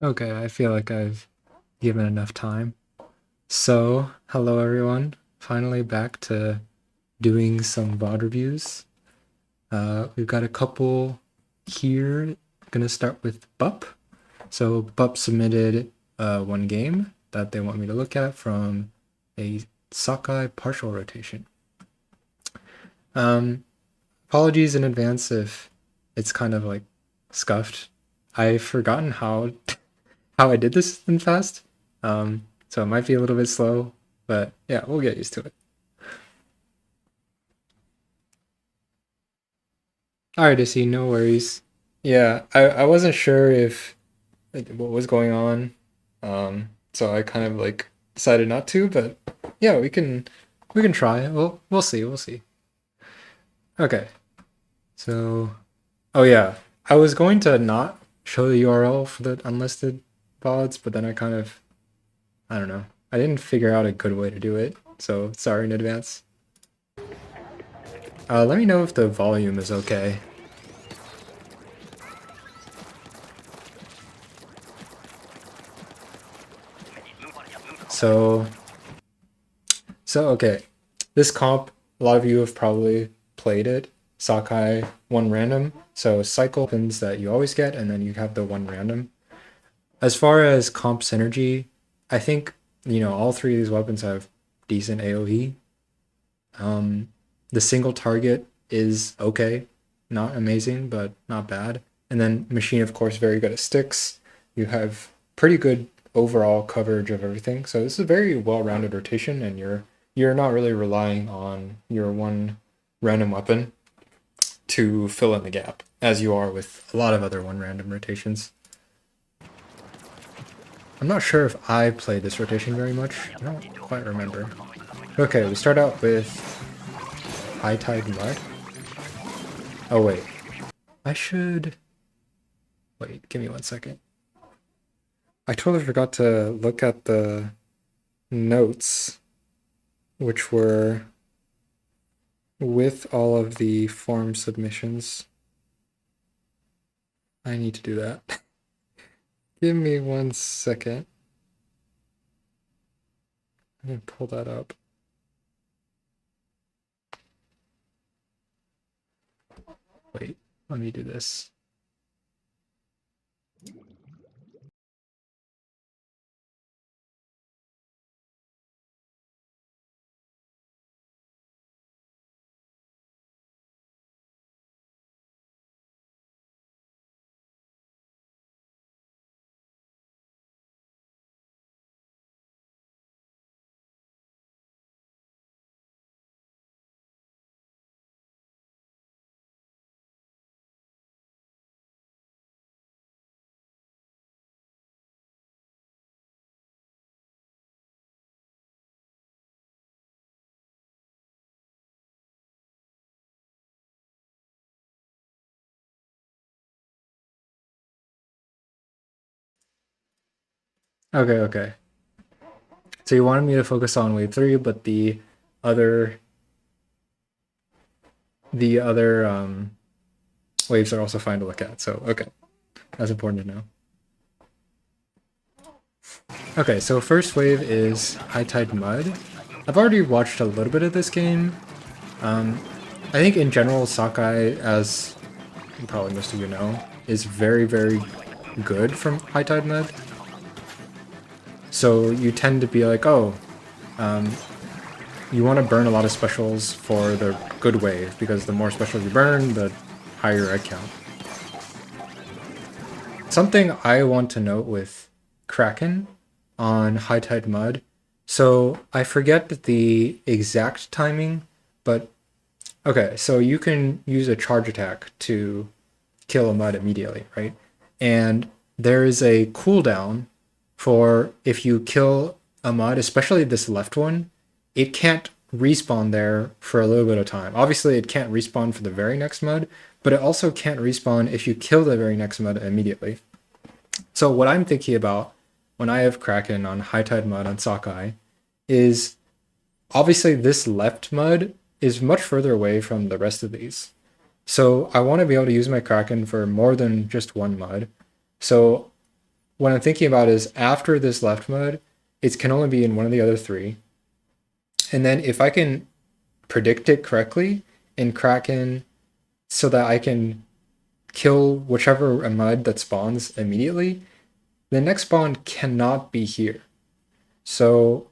Okay, I feel like I've given enough time. So, hello everyone. Finally back to doing some VOD reviews. We've got a couple here. Gonna start with Bup. So, Bup submitted one game that they want me to look at from a sockeye partial rotation. Apologies in advance if it's kind of like scuffed. I've forgotten how I did this in fast. So it might be a little bit slow, but yeah, we'll get used to it. All right, Issy, no worries. Yeah, I wasn't sure if what was going on, so I kind of like decided not to, but yeah, we can try. We'll see, we'll see. Okay, so oh yeah, I was going to not show the URL for the unlisted VODs, but then I don't know, I didn't figure out a good way to do it, so sorry in advance. Let me know if the volume is okay. So, so okay. This comp, a lot of you have probably played it. Sakai, one random. So cycle weapons that you always get, and then you have the one random. As far as comp synergy, I think, all three of these weapons have decent AoE. The single target is okay. Not amazing, but not bad. And then Machine, of course, very good at sticks. You have pretty good overall coverage of everything. So this is a very well-rounded rotation, and you're not really relying on your one random weapon to fill in the gap, as you are with a lot of other one random rotations. I'm not sure if I played this rotation very much. I don't quite remember. Okay, we start out with High Tide Mud. Oh wait, I should... Wait, give me 1 second. I totally forgot to look at the notes, which were with all of the form submissions. I need to do that. Give me 1 second. I'm gonna pull that up. Wait, let me do this. Okay. So you wanted me to focus on wave 3, but other the other waves are also fine to look at. So okay, that's important to know. Okay, so first wave is High Tide Mud. I've already watched a little bit of this game. I think in general, Sakai, as probably most of you know, is very, very good from High Tide Mud. So you tend to be like, oh, you want to burn a lot of specials for the good wave, because the more specials you burn, the higher your egg count. Something I want to note with Kraken on High Tide Mud, so I forget the exact timing, but okay, so you can use a charge attack to kill a mud immediately, right? And there is a cooldown for if you kill a mud, especially this left one, it can't respawn there for a little bit of time. Obviously, it can't respawn for the very next mud, but it also can't respawn if you kill the very next mud immediately. So what I'm thinking about when I have Kraken on High Tide Mud on Sockeye is obviously this left mud is much further away from the rest of these. So I want to be able to use my Kraken for more than just one mud. So what I'm thinking about is after this left mode, it can only be in one of the other three. And then if I can predict it correctly in Kraken so that I can kill whichever mud that spawns immediately, the next spawn cannot be here. So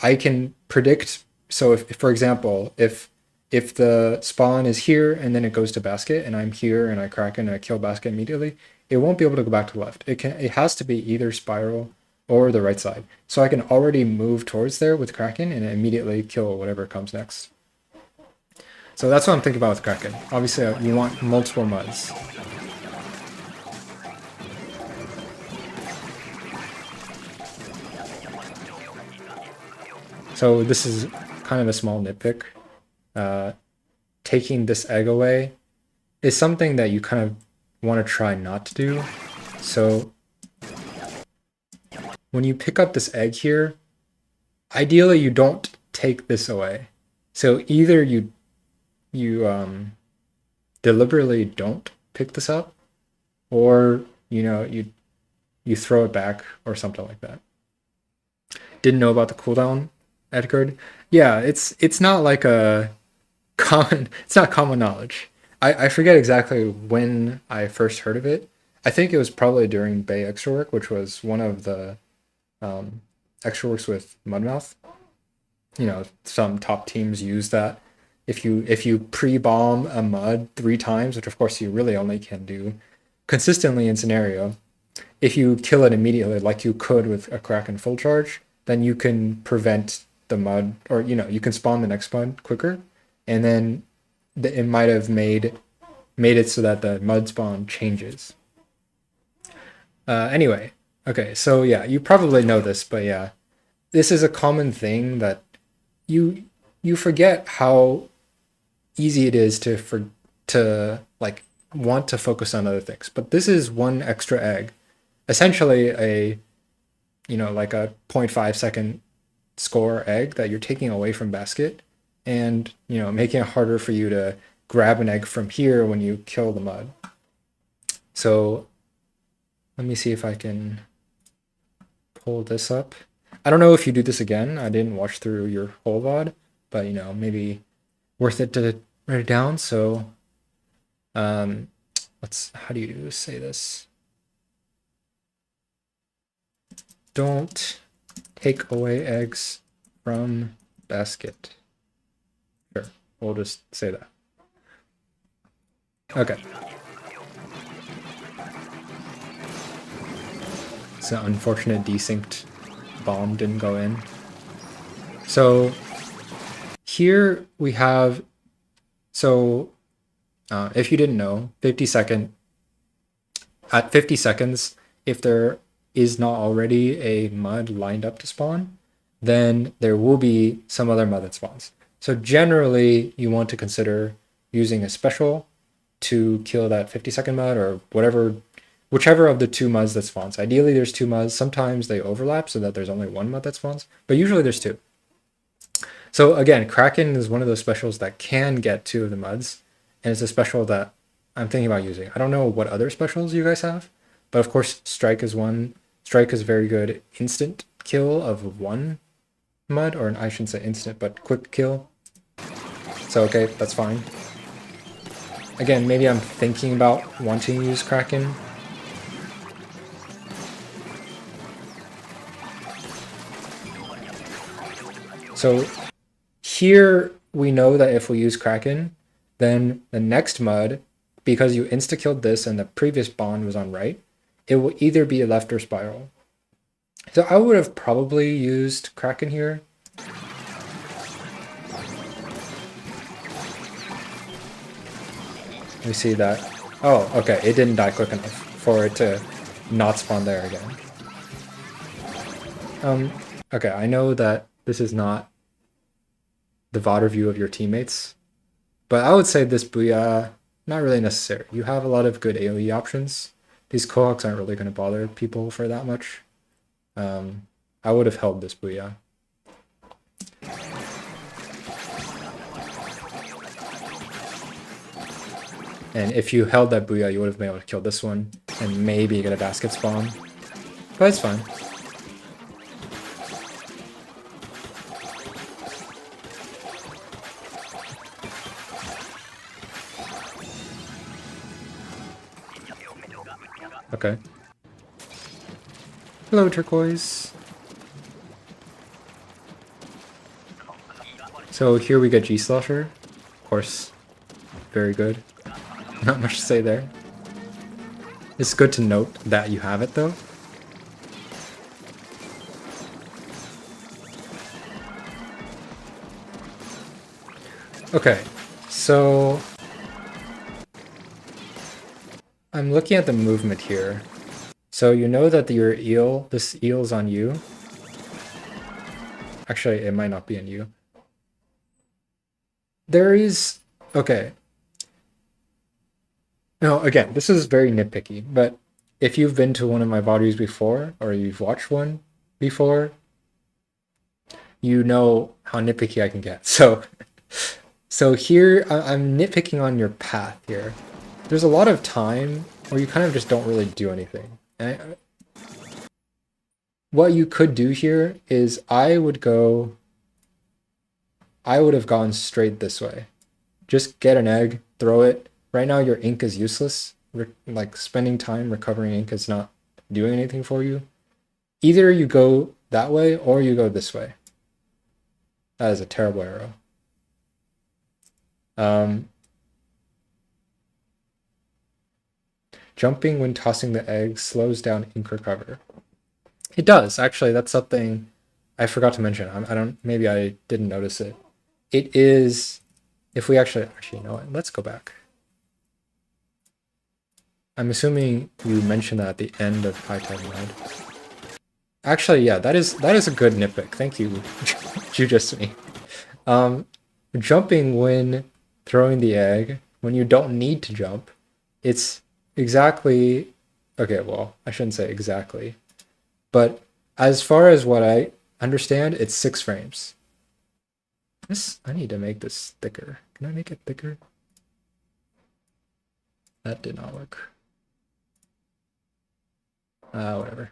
I can predict. So if for example, if the spawn is here and then it goes to basket and I'm here and I Kraken and I kill basket immediately, it won't be able to go back to the left. It has to be either spiral or the right side. So I can already move towards there with Kraken and immediately kill whatever comes next. So that's what I'm thinking about with Kraken. Obviously, you want multiple muds. So this is kind of a small nitpick. Taking this egg away is something that you kind of want to try not to do. So when you pick up this egg here, ideally you don't take this away. So either you deliberately don't pick this up, or you throw it back or something like that. Didn't know about the cooldown, Edgard. Yeah, it's not like a common. It's not common knowledge. I forget exactly when I first heard of it. I think it was probably during Bay Extra Work, which was one of the extra works with Mudmouth. Some top teams use that. If you pre-bomb a mud 3 times, which of course you really only can do consistently in scenario, if you kill it immediately like you could with a Kraken full charge, then you can prevent the mud, or you can spawn the next mud quicker, and then it might have made it so that the mud spawn changes. Anyway, okay, so yeah, you probably know this, but yeah, this is a common thing that you forget how easy it is to like want to focus on other things. But this is one extra egg, essentially a like a 0.5 second score egg that you're taking away from basket, and making it harder for you to grab an egg from here when you kill the mud. So let me see if I can pull this up. I don't know if you do this again. I didn't watch through your whole VOD, but maybe worth it to write it down. So how do you say this? Don't take away eggs from basket. Sure, we'll just say that. Okay. It's an unfortunate desynced bomb didn't go in. So here we have, if you didn't know, at 50 seconds, if there is not already a mud lined up to spawn, then there will be some other mud that spawns. So generally, you want to consider using a special to kill that 50-second mud, or whichever of the 2 muds that spawns. Ideally, there's 2 muds. Sometimes they overlap so that there's only 1 mud that spawns, but usually there's 2. So again, Kraken is one of those specials that can get 2 of the muds, and it's a special that I'm thinking about using. I don't know what other specials you guys have, but of course, Strike is one. Strike is very good instant kill of 1 mud, or I shouldn't say instant, but quick kill. So okay, that's fine. Again, maybe I'm thinking about wanting to use Kraken. So here we know that if we use Kraken, then the next mud, because you insta-killed this and the previous bond was on right, it will either be left or spiral. So I would have probably used Kraken here. We see that. Oh, okay, it didn't die quick enough for it to not spawn there again. Okay, I know that this is not the VOD review of your teammates, but I would say this Booyah, not really necessary. You have a lot of good AoE options. These Quahawks aren't really going to bother people for that much. I would have held this Booyah. And if you held that Booyah, you would have been able to kill this one and maybe get a basket spawn. but it's fine. Okay. Hello, turquoise. So here we get G-Slosher. Of course, very good. Not much to say there. It's good to note that you have it though. Okay, so I'm looking at the movement here. So you know that your eel, this eel's on you. Actually, it might not be on you. There is, okay. No, again, this is very nitpicky, but if you've been to one of my VODs before, or you've watched one before, you know how nitpicky I can get. So here, I'm nitpicking on your path here. There's a lot of time where you kind of just don't really do anything. And what you could do here is I would have gone straight this way. Just get an egg, throw it. Right now your ink is useless. Like spending time recovering ink is not doing anything for you. Either you go that way or you go this way. That is a terrible arrow. Jumping when tossing the egg slows down ink recover. It does, actually. That's something I forgot to mention. Maybe I didn't notice it. It is, if we actually, you know what? Let's go back. I'm assuming you mentioned that at the end of high tide mode. Actually, yeah, that is a good nitpick. Thank you, Jujutsu. Jumping when throwing the egg, when you don't need to jump, it's exactly, okay, well, I shouldn't say exactly, but as far as what I understand, it's 6 frames. I need to make this thicker. Can I make it thicker? That did not work. Whatever.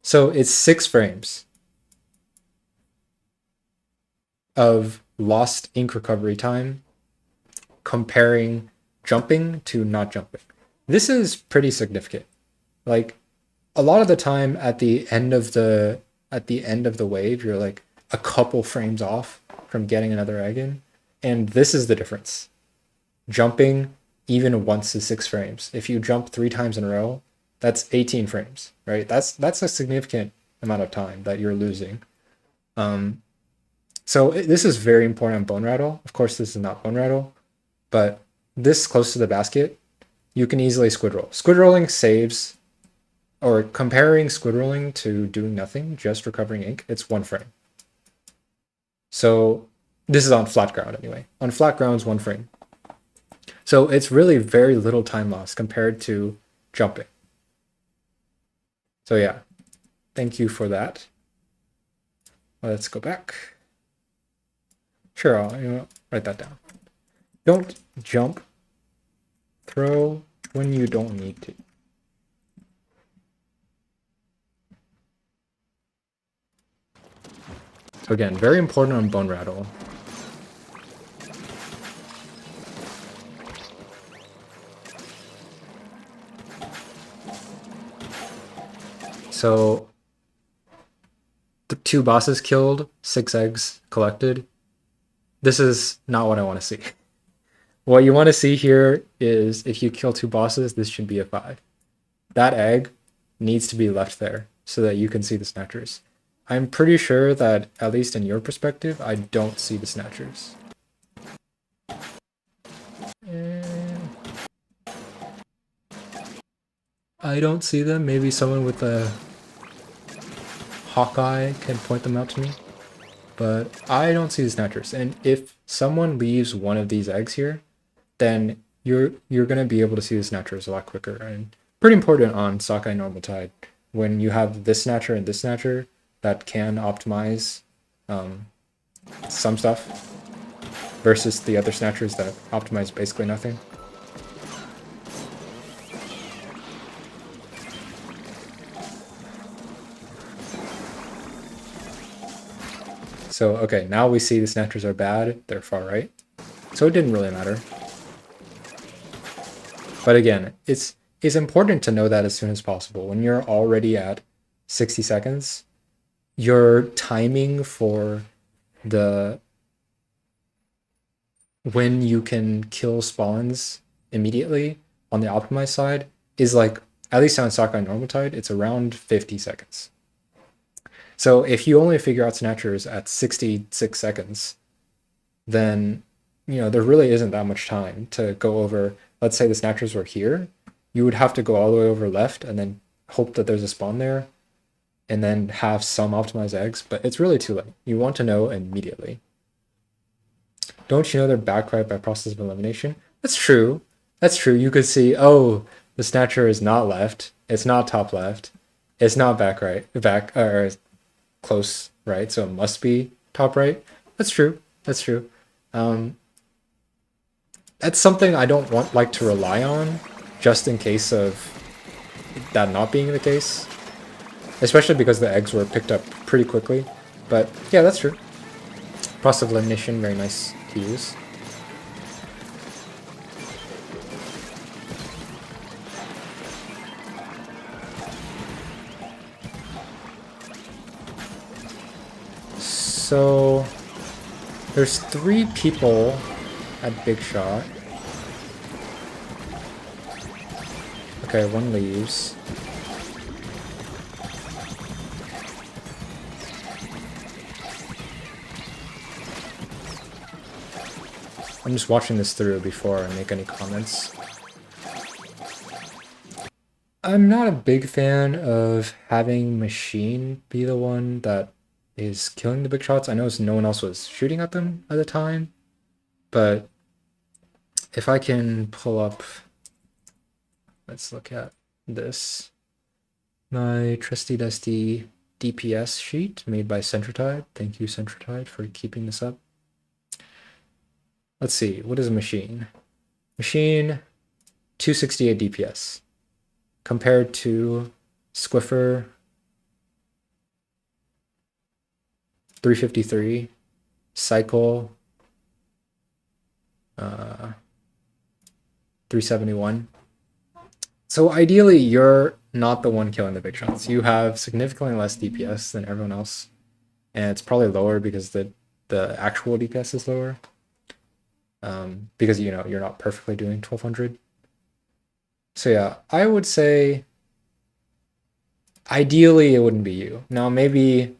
So it's 6 frames of lost ink recovery time comparing jumping to not jumping. This is pretty significant. Like a lot of the time at the end of the wave, you're like a couple frames off from getting another egg in, and this is the difference. Jumping even once is 6 frames. If you jump 3 times in a row, that's 18 frames, right? That's a significant amount of time that you're losing. So this is very important on Bone Rattle. Of course, this is not Bone Rattle, but this close to the basket, you can easily squid roll. Squid rolling saves, or comparing squid rolling to doing nothing, just recovering ink, it's 1 frame. So this is on flat ground anyway. On flat ground is 1 frame. So it's really very little time loss compared to jumping. So yeah, thank you for that. Let's go back. Sure, I'll write that down. Don't jump, throw when you don't need to. So again, very important on Bone Rattle. So the 2 bosses killed, 6 eggs collected. This is not what I want to see. What you want to see here is if you kill 2 bosses, this should be a 5. That egg needs to be left there so that you can see the snatchers. I'm pretty sure that, at least in your perspective, I don't see the snatchers. I don't see them. Maybe someone with a Hawkeye can point them out to me. But I don't see the snatchers. And if someone leaves one of these eggs here, then you're gonna be able to see the snatchers a lot quicker. And pretty important on Sockeye Normal Tide. When you have this snatcher and this snatcher that can optimize some stuff versus the other snatchers that optimize basically nothing. So, okay, now we see the snatchers are bad. They're far right. So it didn't really matter. But again, it's important to know that as soon as possible. When you're already at 60 seconds, your timing for when you can kill spawns immediately on the optimized side is like, at least on Sockeye normal tide, it's around 50 seconds. So if you only figure out snatchers at 66 seconds, then there really isn't that much time to go over. Let's say the snatchers were here, you would have to go all the way over left and then hope that there's a spawn there and then have some optimized eggs, but it's really too late. You want to know immediately. Don't you know they're back right by process of elimination? That's true. That's true. You could see, oh, the snatcher is not left. It's not top left. It's not back right, or close right, so it must be top right. That's true. That's true. That's something I don't like to rely on, just in case of that not being the case. Especially because the eggs were picked up pretty quickly. But yeah, that's true. Process of elimination, very nice to use. So there's 3 people at Big Shot. Okay, 1 leaves. I'm just watching this through before I make any comments. I'm not a big fan of having Machine be the one that is killing the big shots. I know no one else was shooting at them at the time, but if I can pull up, let's look at this. My trusty dusty DPS sheet made by Centratide. Thank you, Centratide, for keeping this up. Let's see, what is a Machine? Machine, 268 DPS. Compared to Squiffer, 353. Cycle, 371. So ideally, you're not the one killing the big shots. You have significantly less DPS than everyone else. And it's probably lower because the actual DPS is lower. Because you're not perfectly doing 1200. So yeah, I would say ideally it wouldn't be you. Now maybe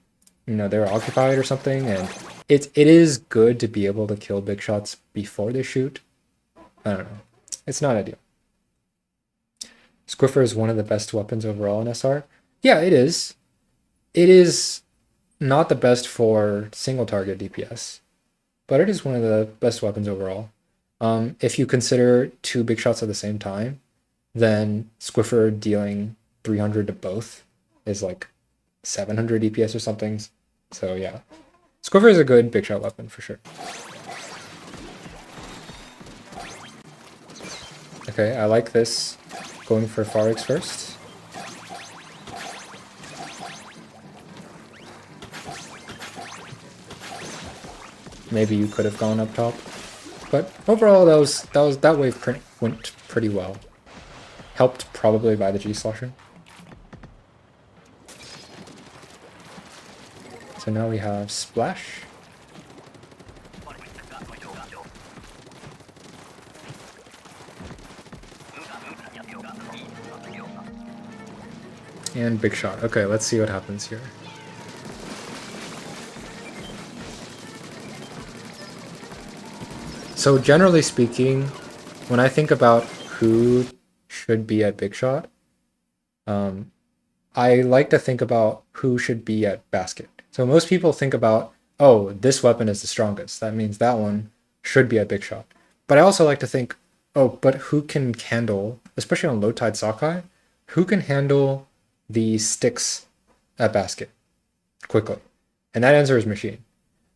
they're occupied or something, and it is good to be able to kill big shots before they shoot. I don't know. It's not ideal. Squiffer is one of the best weapons overall in SR. Yeah, it is. It is not the best for single target DPS, but it is one of the best weapons overall. If you consider 2 big shots at the same time, then Squiffer dealing 300 to both is like 700 DPS or something. So yeah, Squiffer is a good big shot weapon for sure. Okay, I like this. Going for Farix first. Maybe you could have gone up top, but overall that wave went pretty well. Helped probably by the G-Slosher. So now we have Splash. And Big Shot. Okay, let's see what happens here. So generally speaking, when I think about who should be at Big Shot, I like to think about who should be at Basket. So most people think about, oh, this weapon is the strongest. That means that one should be at Big Shot. But I also like to think, oh, but who can handle, especially on low tide sockeye, who can handle the sticks at Basket quickly? And that answer is Machine.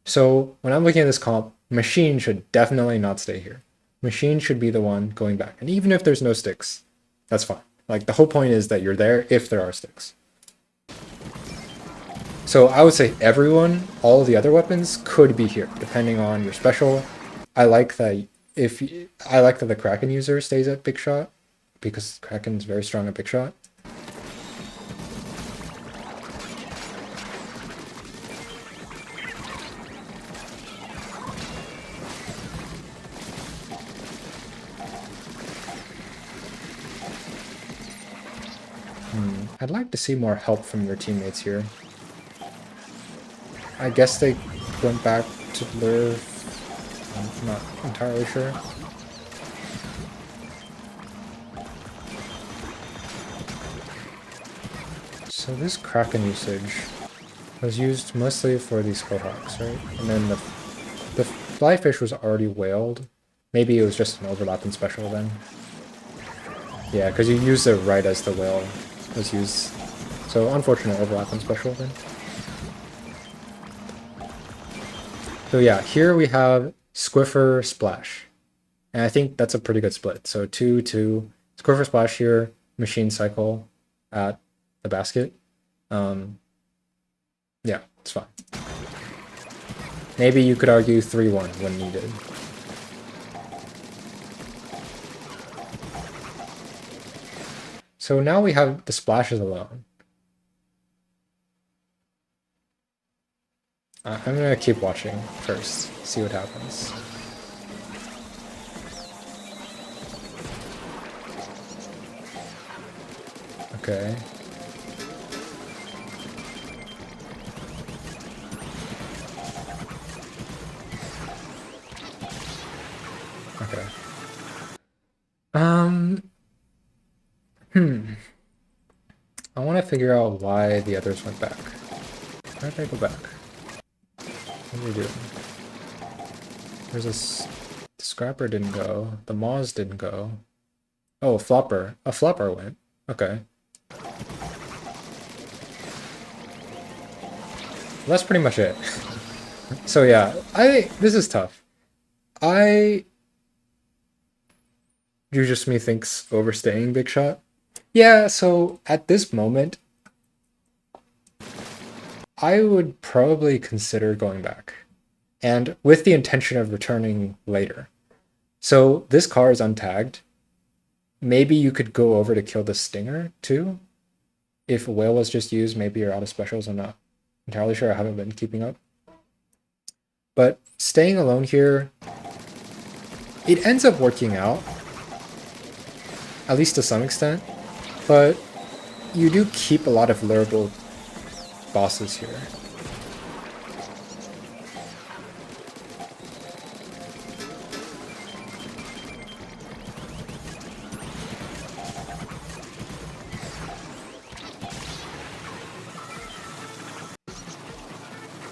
So when I'm looking at this comp, Machine should definitely not stay here. Machine should be the one going back. And even if there's no sticks, that's fine. Like, the whole point is that you're there if there are sticks. So I would say everyone, all of the other weapons could be here, depending on your special. I like that I like that the Kraken user stays at Big Shot, because Kraken's very strong at Big Shot. I'd like to see more help from your teammates here. I guess they went back to lure. I'm not entirely sure. So this Kraken usage was used mostly for these Quahawks, right? And then the flyfish was already whaled. Maybe it was just an overlapping special then. Yeah, because you used it right as the whale was used. So unfortunate overlapping special then. So yeah, here we have Squiffer Splash. And I think that's a pretty good split. So 2-2, Squiffer Splash here, Machine Cycle at the basket. Yeah, it's fine. Maybe you could argue 3-1 when needed. So now we have the splashes alone. I'm gonna keep watching first, see what happens. Okay. Okay. I want to figure out why the others went back. Why did they go back? What are they doing? There's the Scrapper didn't go. The Moz didn't go. Oh, a Flopper. A Flopper went. Okay. That's pretty much it. So yeah, this is tough. You just me thinks overstaying Big Shot. Yeah, so at this moment, I would probably consider going back, and with the intention of returning later. So this car is untagged. Maybe you could go over to kill the Stinger too. If whale was just used, maybe you're out of specials. I'm not entirely sure. I haven't been keeping up. But staying alone here, it ends up working out, at least to some extent. But you do keep a lot of lureable bosses here.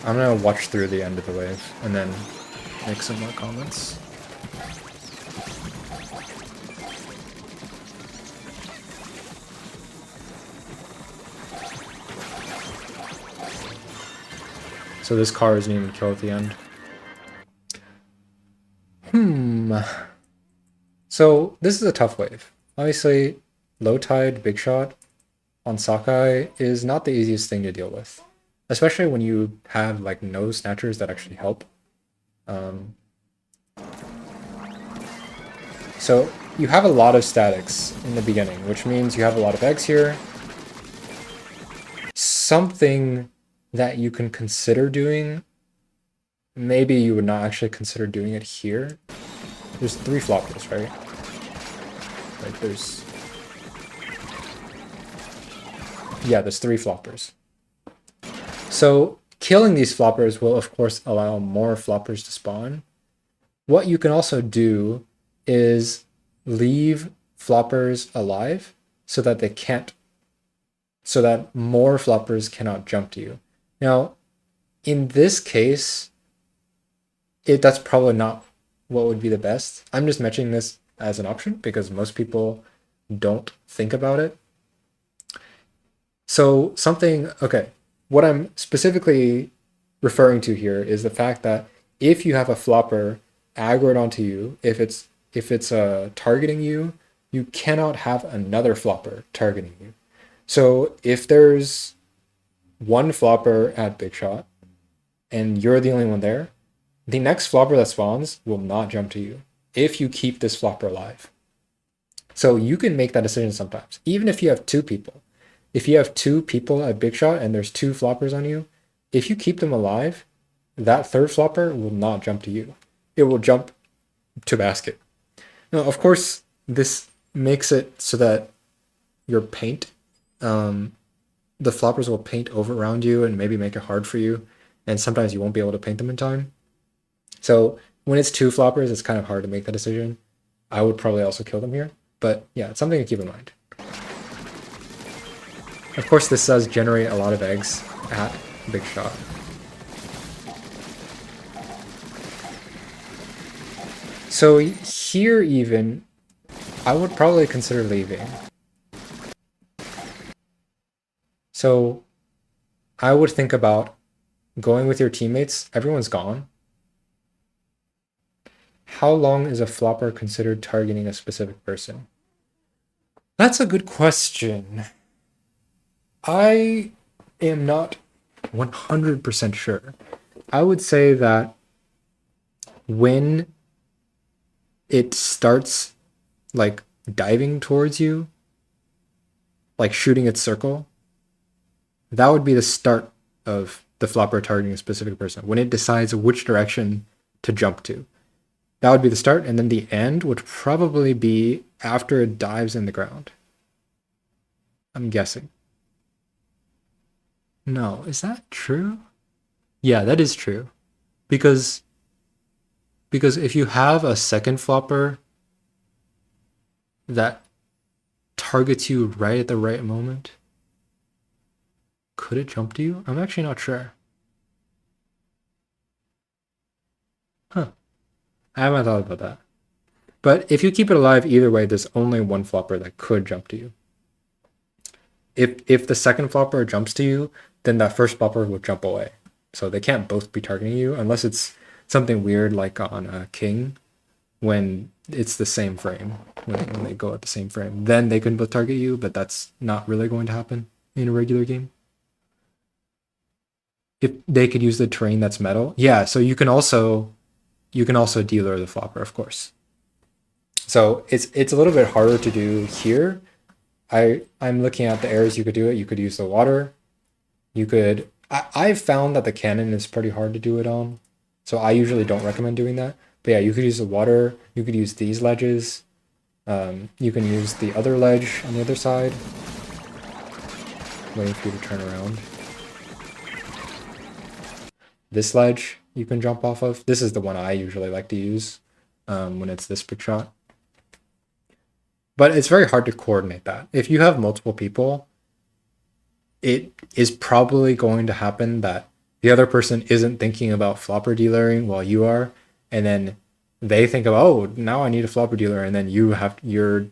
I'm gonna watch through the end of the wave and then make some more comments. So this car isn't even killed at the end. So this is a tough wave. Obviously, low tide, Big Shot on Sakai is not the easiest thing to deal with, especially when you have like no snatchers that actually help. So you have a lot of statics in the beginning, which means you have a lot of eggs here. Something that you can consider doing, maybe you would not actually consider doing it here. There's 3 floppers, right? Like there's 3 floppers. So killing these floppers will of course allow more floppers to spawn. What you can also do is leave floppers alive so that more floppers cannot jump to you. Now, in this case, that's probably not what would be the best. I'm just mentioning this as an option because most people don't think about it. So what I'm specifically referring to here is the fact that if you have a flopper aggroed onto you, if it's targeting you, you cannot have another flopper targeting you. So if there's one flopper at big shot and you're the only one there, the next flopper that spawns will not jump to you if you keep this flopper alive. So you can make that decision sometimes, even if you have two people. If you have two people at big shot and there's two floppers on you, if you keep them alive, that third flopper will not jump to you. It will jump to basket. Now, of course, this makes it so that your paint, the floppers will paint over around you and maybe make it hard for you. And sometimes you won't be able to paint them in time. So when it's two floppers, it's kind of hard to make that decision. I would probably also kill them here. But yeah, it's something to keep in mind. Of course, this does generate a lot of eggs at big shot. So here even, I would probably consider leaving. So I would think about going with your teammates. Everyone's gone. How long is a flopper considered targeting a specific person? That's a good question. I am not 100% sure. I would say that when it starts like diving towards you, like shooting its circle, that would be the start of the flopper targeting a specific person. When it decides which direction to jump to, that would be the start, and then the end would probably be after it dives in the ground. I'm guessing. No, is that true? Yeah, that is true. Because if you have a second flopper that targets you right at the right moment, could it jump to you? I'm actually not sure. Huh. I haven't thought about that. But if you keep it alive either way, there's only one flopper that could jump to you. If the second flopper jumps to you, then that first flopper will jump away. So they can't both be targeting you unless it's something weird like on a king when it's the same frame, when they go at the same frame. Then they can both target you, but that's not really going to happen in a regular game. If they could use the terrain that's metal. Yeah, so you can also delure the flopper, of course. So it's a little bit harder to do here. I'm looking at the areas you could do it. You could use the water. You could... I've found that the cannon is pretty hard to do it on. So I usually don't recommend doing that. But yeah, you could use the water. You could use these ledges. You can use the other ledge on the other side. Waiting for you to turn around. This ledge you can jump off of. This is the one I usually like to use when it's this big shot. But it's very hard to coordinate that. If you have multiple people, it is probably going to happen that the other person isn't thinking about flopper dealering while you are, and then they think of, oh, now I need a flopper dealer, and then you're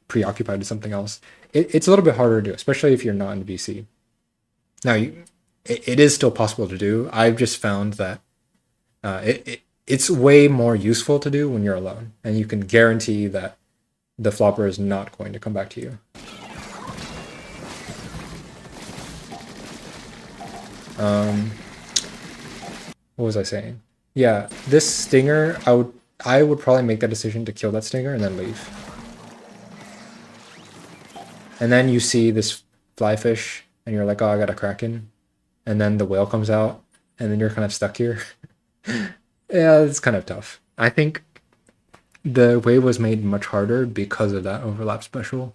preoccupied with something else. It's a little bit harder to do, especially if you're not in VC. Now, it is still possible to do. I've just found that it's way more useful to do when you're alone, and you can guarantee that the flopper is not going to come back to you. What was I saying? Yeah, this stinger, I would probably make that decision to kill that stinger and then leave. And then you see this fly fish, and you're like, oh, I got a kraken. And then the whale comes out, and then you're kind of stuck here. Yeah, it's kind of tough. I think the wave was made much harder because of that overlap special.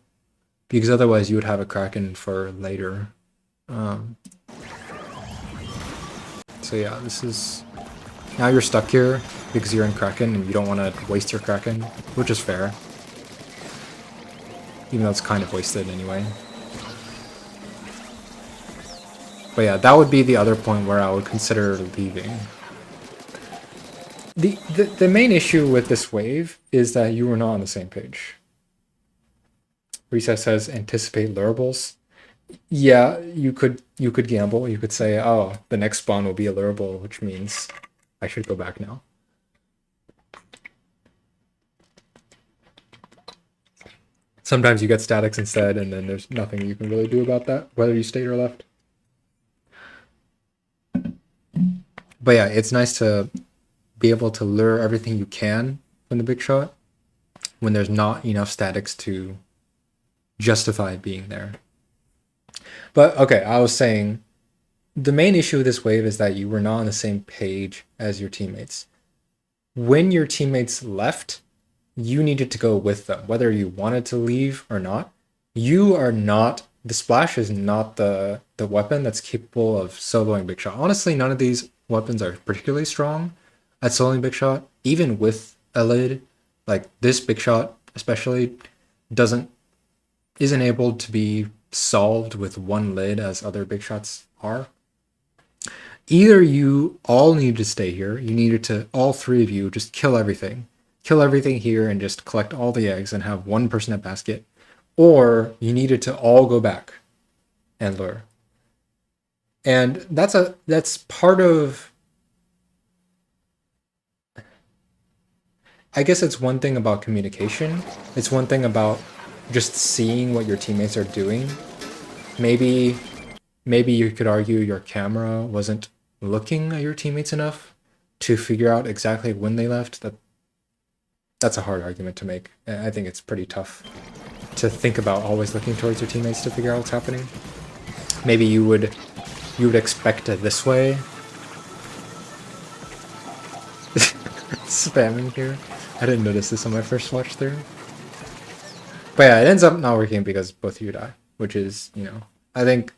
Because otherwise you would have a kraken for later. So yeah, this is... Now you're stuck here because you're in kraken and you don't want to waste your kraken, which is fair. Even though it's kind of wasted anyway. But yeah, that would be the other point where I would consider leaving. The main issue with this wave is that you were not on the same page. Recess says anticipate lurables. Yeah, you could gamble. You could say, oh, the next spawn will be a lurable, which means I should go back now. Sometimes you get statics instead, and then there's nothing you can really do about that, whether you stayed or left. But yeah, it's nice to be able to lure everything you can from the big shot when there's not enough statics to justify being there. But okay, I was saying the main issue with this wave is that you were not on the same page as your teammates. When your teammates left, you needed to go with them, whether you wanted to leave or not. You are not, the splash is not the weapon that's capable of soloing big shot. Honestly, none of these weapons are particularly strong at soloing big shot, even with a lid. Like this big shot especially doesn't isn't able to be solved with one lid as other big shots are. Either you all need to stay here, you needed to, all three of you, just kill everything. Kill everything here and just collect all the eggs and have one person at basket. Or you needed to all go back and lure. And that's part of, I guess it's one thing about communication. It's one thing about just seeing what your teammates are doing. Maybe you could argue your camera wasn't looking at your teammates enough to figure out exactly when they left. That's a hard argument to make. I think it's pretty tough to think about always looking towards your teammates to figure out what's happening. Maybe you would expect it this way. Spamming here. I didn't notice this on my first watch through. But yeah, it ends up not working because both of you die, which is, I think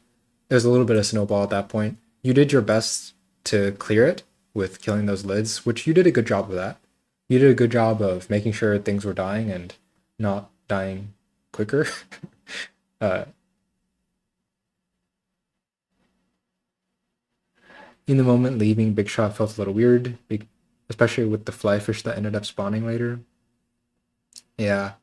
there's a little bit of snowball at that point. You did your best to clear it with killing those lids, which you did a good job of that. You did a good job of making sure things were dying and not dying quicker. In the moment, leaving Big Shot felt a little weird, especially with the fly fish that ended up spawning later. Yeah,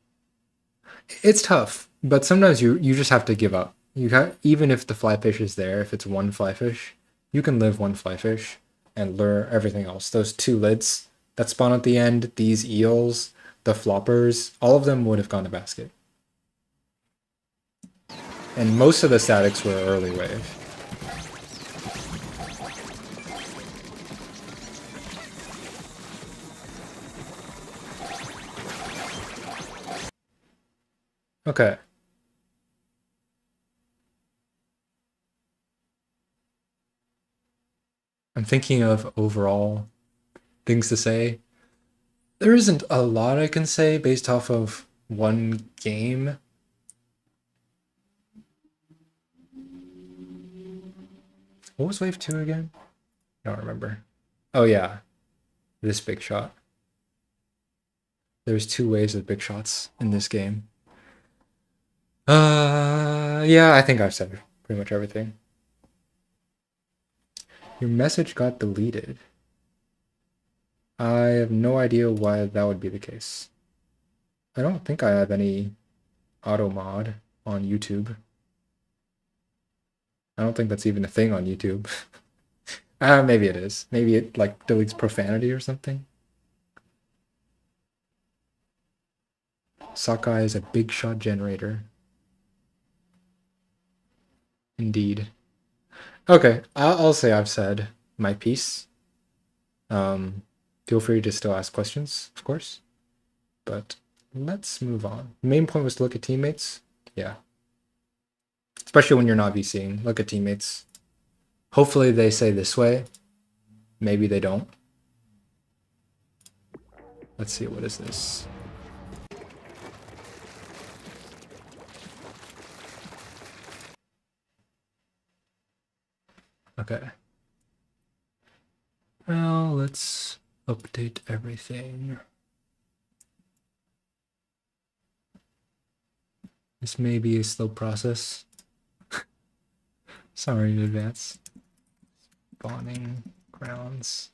it's tough, but sometimes you just have to give up. Even if the fly fish is there, if it's one fly fish, you can live one fly fish and lure everything else. Those two lids that spawn at the end, these eels, the floppers, all of them would have gone to basket. And most of the statics were early wave. Okay. I'm thinking of overall things to say. There isn't a lot I can say based off of one game. What was wave 2 again? I don't remember. Oh yeah, this big shot. There's two waves of big shots in this game. Yeah, I think I've said pretty much everything. Your message got deleted. I have no idea why that would be the case. I don't think I have any auto mod on YouTube. I don't think that's even a thing on YouTube. Maybe it is. Maybe it like deletes profanity or something. Sakai is a big shot generator. Indeed. Okay, I'll say I've said my piece. Feel free to still ask questions, of course. But let's move on. The main point was to look at teammates. Yeah. Especially when you're not VCing. Look at teammates. Hopefully they say this way. Maybe they don't. Let's see, what is this? Okay. Well, let's update everything. This may be a slow process. Sorry in advance. Spawning grounds.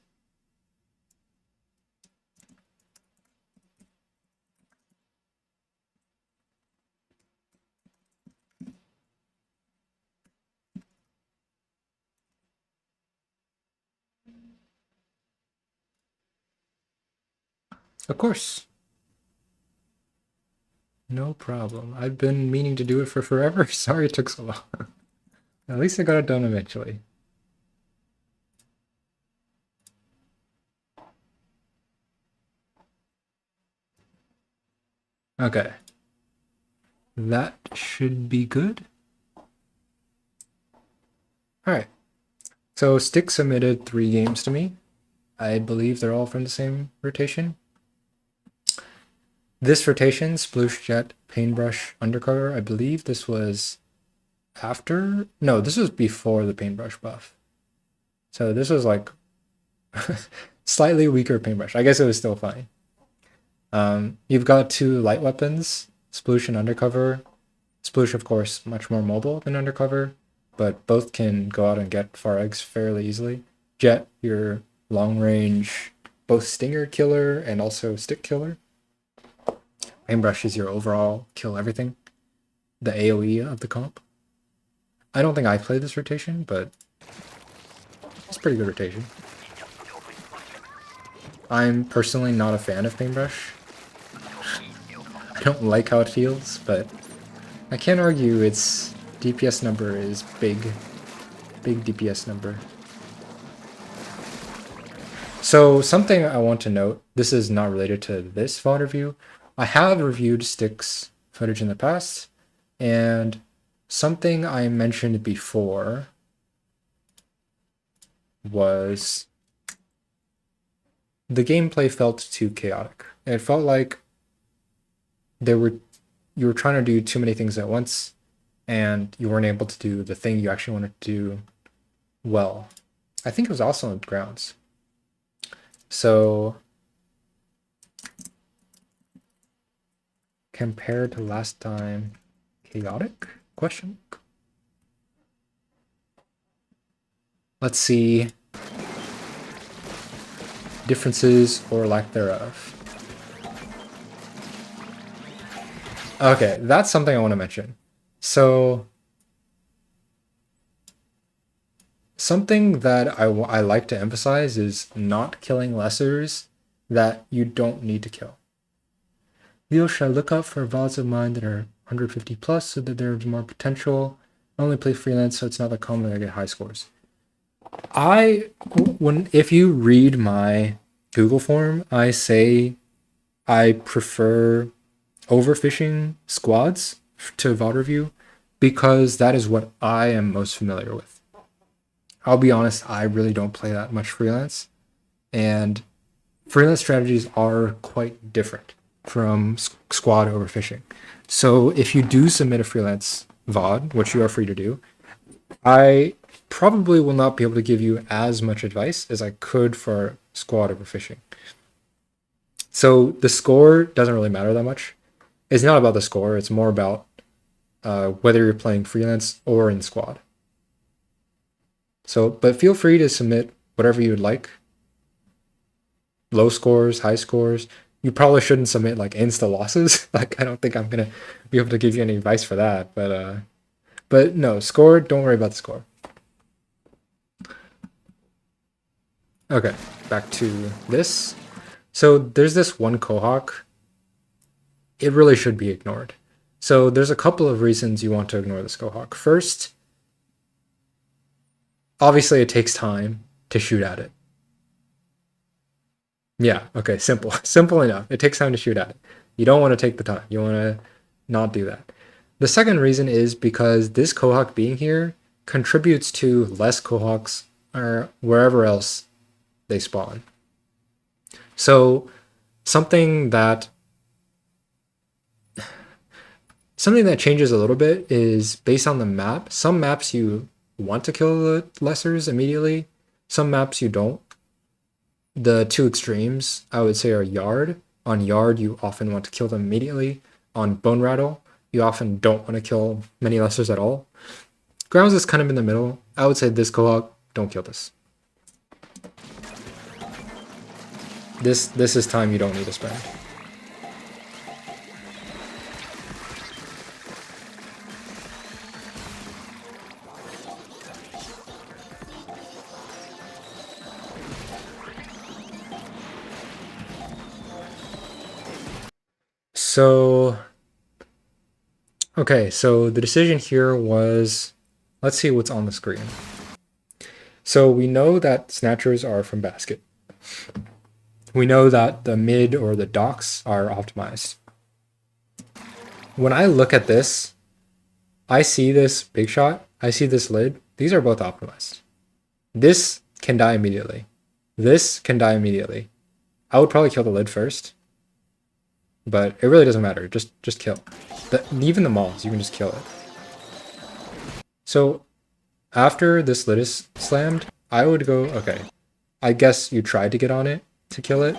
Of course. No problem. I've been meaning to do it for forever. Sorry it took so long. At least I got it done eventually. Okay. That should be good. Alright. So Stick submitted 3 games to me. I believe they're all from the same rotation. This rotation, Sploosh Jet, Paintbrush, Undercover, I believe this was after? No, this was before the Paintbrush buff. So this was like slightly weaker Paintbrush. I guess it was still fine. You've got 2 light weapons, Sploosh and Undercover. Sploosh, of course, much more mobile than Undercover, but both can go out and get far eggs fairly easily. Jet, your long range, both stinger killer and also stick killer. Paintbrush is your overall kill everything, the AoE of the comp. I don't think I played this rotation, but it's a pretty good rotation. I'm personally not a fan of Paintbrush. I don't like how it feels, but I can't argue its DPS number is big. Big DPS number. So something I want to note, this is not related to this VOD review. I have reviewed Stick's footage in the past, and something I mentioned before was the gameplay felt too chaotic. It felt like you were trying to do too many things at once, and you weren't able to do the thing you actually wanted to do well. I think it was also on grounds. So compared to last time, chaotic? Question. Let's see. Differences or lack thereof. Okay, that's something I want to mention. So something that I like to emphasize is not killing lessers that you don't need to kill. Viewers should look out for VODs of mine that are 150 plus so that there's more potential. I only play freelance, so it's not that common that I get high scores. If you read my Google form, I say I prefer overfishing squads to VOD review because that is what I am most familiar with. I'll be honest, I really don't play that much freelance, and freelance strategies are quite different from squad overfishing. So if you do submit a freelance VOD, which you are free to do, I probably will not be able to give you as much advice as I could for squad overfishing. So the score doesn't really matter that much. It's not about the score, it's more about whether you're playing freelance or in squad. So, but feel free to submit whatever you would like. Low scores, high scores. You probably shouldn't submit like insta losses. Like I don't think I'm gonna be able to give you any advice for that. But no, score. Don't worry about the score. Okay, back to this. So there's this one Quahog. It really should be ignored. So there's a couple of reasons you want to ignore this Quahog. First, obviously it takes time to shoot at it. Yeah, okay, simple. Simple enough. It takes time to shoot at it. You don't want to take the time. You want to not do that. The second reason is because this Quahog being here contributes to less Quahogs or wherever else they spawn. So something that changes a little bit is based on the map. Some maps you want to kill the lessers immediately. Some maps you don't. The two extremes, I would say, are Yard. On Yard, you often want to kill them immediately. On Bone Rattle, you often don't want to kill many lessers at all. Grounds is kind of in the middle. I would say this Quahog, don't kill this. This is time you don't need to spend. So, okay, so the decision here was, let's see what's on the screen. So we know that snatchers are from basket. We know that the mid or the docks are optimized. when I look at this, I see this big shot, I see this lid. These are both optimized. This can die immediately. This can die immediately. I would probably kill the lid first, but it really doesn't matter. Just kill. Even the malls, you can just kill it. So after this lid is slammed, I would go, okay, I guess you tried to get on it to kill it.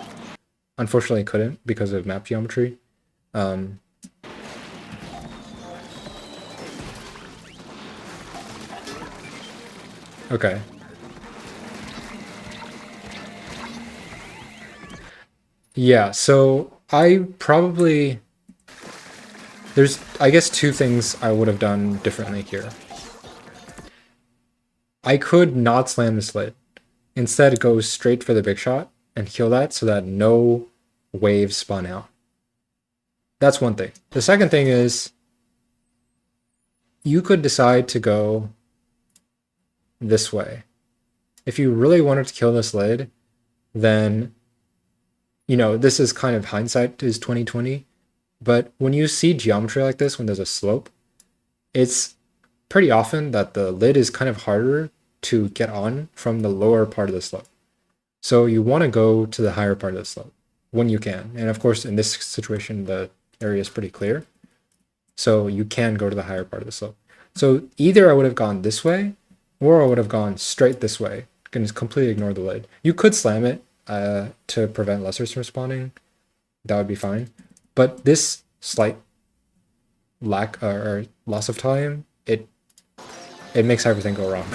Unfortunately couldn't because of map geometry. Okay. Yeah, so I probably... There's, I guess, two things I would have done differently here. I could not slam this lid. Instead, go straight for the big shot and kill that so that no waves spawn out. That's one thing. The second thing is you could decide to go this way. If you really wanted to kill this lid, then, you know, this is kind of hindsight is 2020. But when you see geometry like this, when there's a slope, it's pretty often that the lid is kind of harder to get on from the lower part of the slope. So you want to go to the higher part of the slope when you can. And of course, in this situation, the area is pretty clear. So you can go to the higher part of the slope. So either I would have gone this way, or I would have gone straight this way. You can just completely ignore the lid. You could slam it to prevent lessers from spawning. That would be fine. But this slight lack or loss of time, it makes everything go wrong.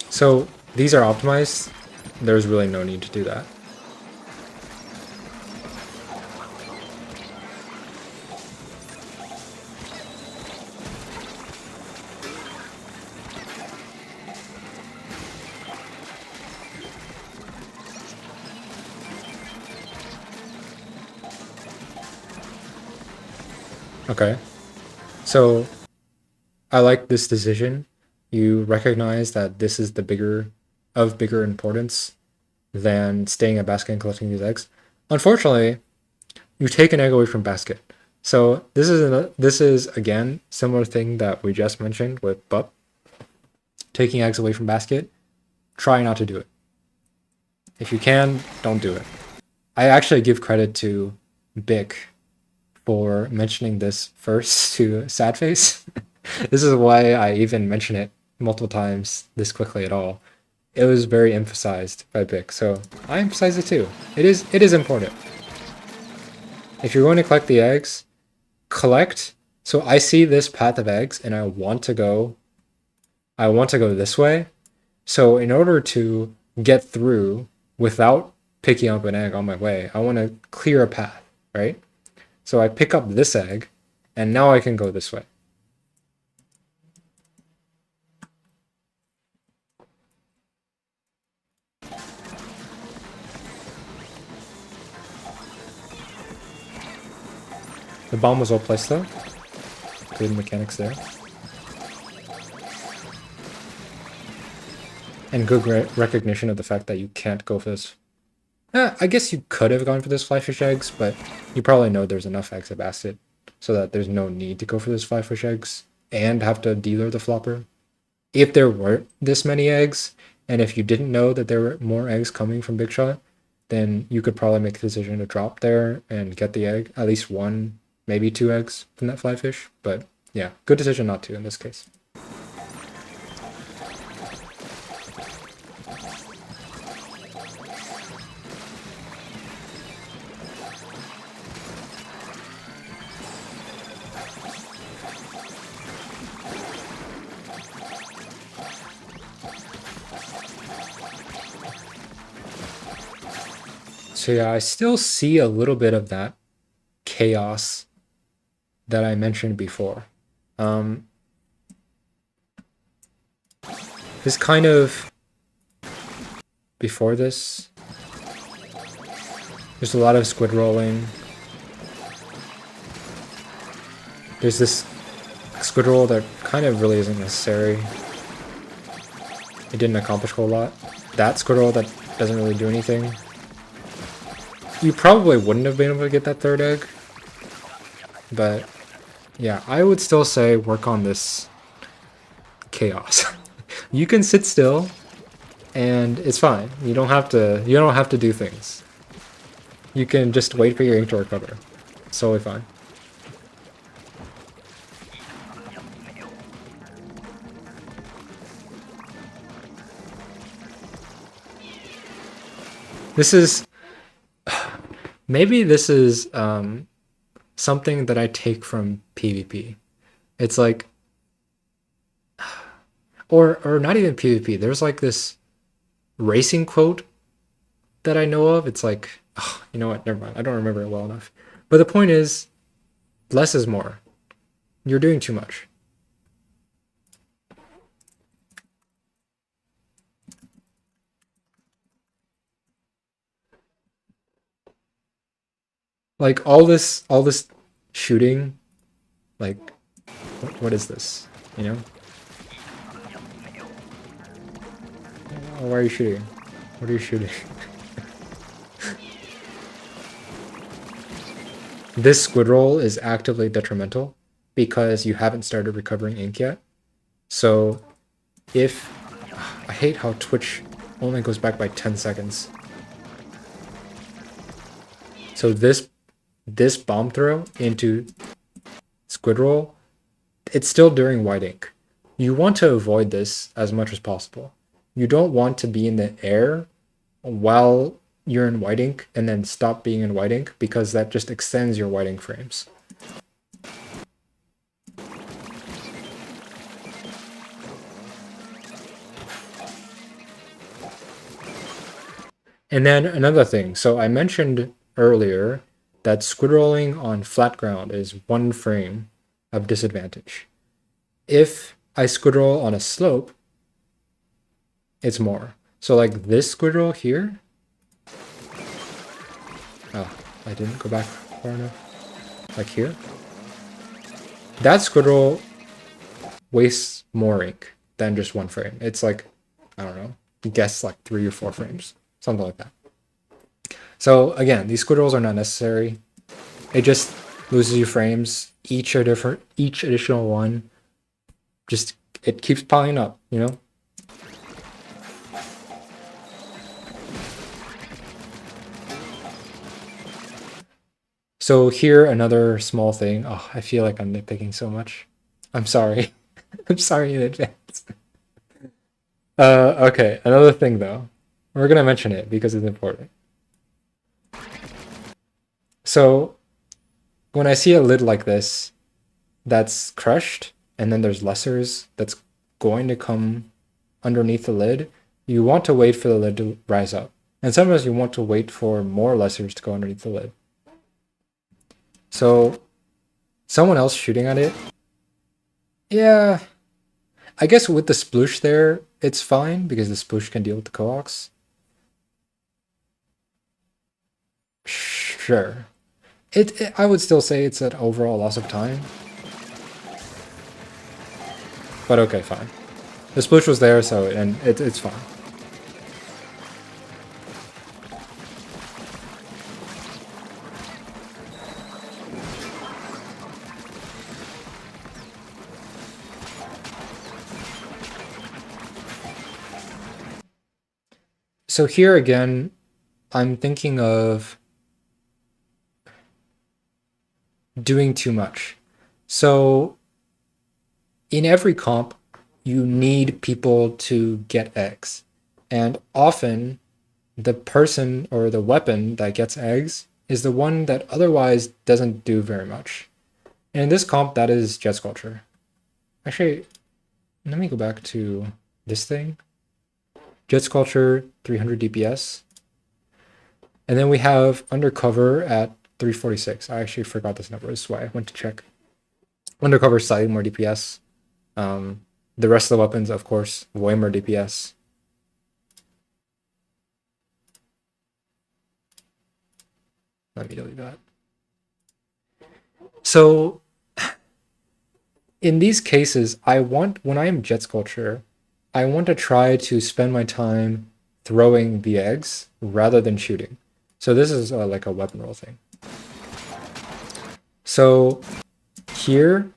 So these are optimized. There's really no need to do that. Okay. So I like this decision. You recognize that this is the bigger importance than staying at basket and collecting these eggs. Unfortunately, you take an egg away from basket. So this is again similar thing that we just mentioned with BUP. Taking eggs away from basket. Try not to do it. If you can, don't do it. I actually give credit to Bic for mentioning this first to Sadface. This is why I even mention it multiple times this quickly at all. It was very emphasized by Bic, so I emphasize it too. It is important. If you're going to collect the eggs, collect. So I see this path of eggs and I want to go this way. So in order to get through without picking up an egg on my way, I want to clear a path, right? So I pick up this egg and now I can go this way. The bomb was well placed though. Good mechanics there. And good recognition of the fact that you can't go for this. I guess you could have gone for this flyfish eggs, but you probably know there's enough eggs at basket so that there's no need to go for this flyfish eggs and have to dealer the flopper. If there weren't this many eggs, and if you didn't know that there were more eggs coming from Big Shot, then you could probably make the decision to drop there and get the egg, at least one, maybe two eggs from that flyfish. But yeah, good decision not to in this case. So yeah, I still see a little bit of that chaos that I mentioned before. This kind of, before this, There's a lot of squid rolling. There's this squid roll that kind of really isn't necessary. It didn't accomplish a whole lot. That squid roll that doesn't really do anything. You probably wouldn't have been able to get that third egg. But yeah, I would still say work on this chaos. You can sit still and it's fine. You don't have to do things. You can just wait for your ink to recover. It's totally fine. This is maybe this is something that I take from PvP. It's like, or not even PvP. There's like this racing quote that I know of. It's like, oh, you know what? Never mind. I don't remember it well enough. But the point is, less is more. You're doing too much. Like all this shooting, like what is this? You know? Oh, why are you shooting? What are you shooting? This squid roll is actively detrimental because you haven't started recovering ink yet. So if I hate how Twitch only goes back by 10 seconds. So this bomb throw into squid roll, it's still during white ink. You want to avoid this as much as possible. You don't want to be in the air while you're in white ink and then stop being in white ink because that just extends your white ink frames. And then another thing, so I mentioned earlier that squid rolling on flat ground is 1 frame of disadvantage. If I squid roll on a slope, it's more. So like this squid roll here. Oh, I didn't go back far enough. Like here. That squid roll wastes more ink than just 1 frame. It's like, I don't know, guess like 3 or 4 frames. Something like that. So again, these squid rolls are not necessary. It just loses you frames. Each additional one, just it keeps piling up, you know? So here, another small thing. Oh, I feel like I'm nitpicking so much. I'm sorry. I'm sorry in advance. Okay, another thing though. We're gonna mention it because it's important. So when I see a lid like this that's crushed and then there's lessers that's going to come underneath the lid, you want to wait for the lid to rise up. And sometimes you want to wait for more lessers to go underneath the lid. So someone else shooting at it, yeah, I guess with the sploosh there, it's fine because the sploosh can deal with the coax. Sure. I would still say it's an overall loss of time. But okay, fine. The sploosh was there, so it's fine. So here again, I'm thinking of doing too much. So in every comp, you need people to get eggs. And often the person or the weapon that gets eggs is the one that otherwise doesn't do very much. And in this comp, that is Jet Sculpture. Actually, let me go back to this thing. Jet Sculpture, 300 DPS. And then we have Undercover at 346. I actually forgot this number. This is why I went to check. Undercover slightly more DPS. The rest of the weapons, of course, way more DPS. Let me delete that. So in these cases, when I am Jet Sculpture, I want to try to spend my time throwing the eggs rather than shooting. So this is like a weapon roll thing. So here,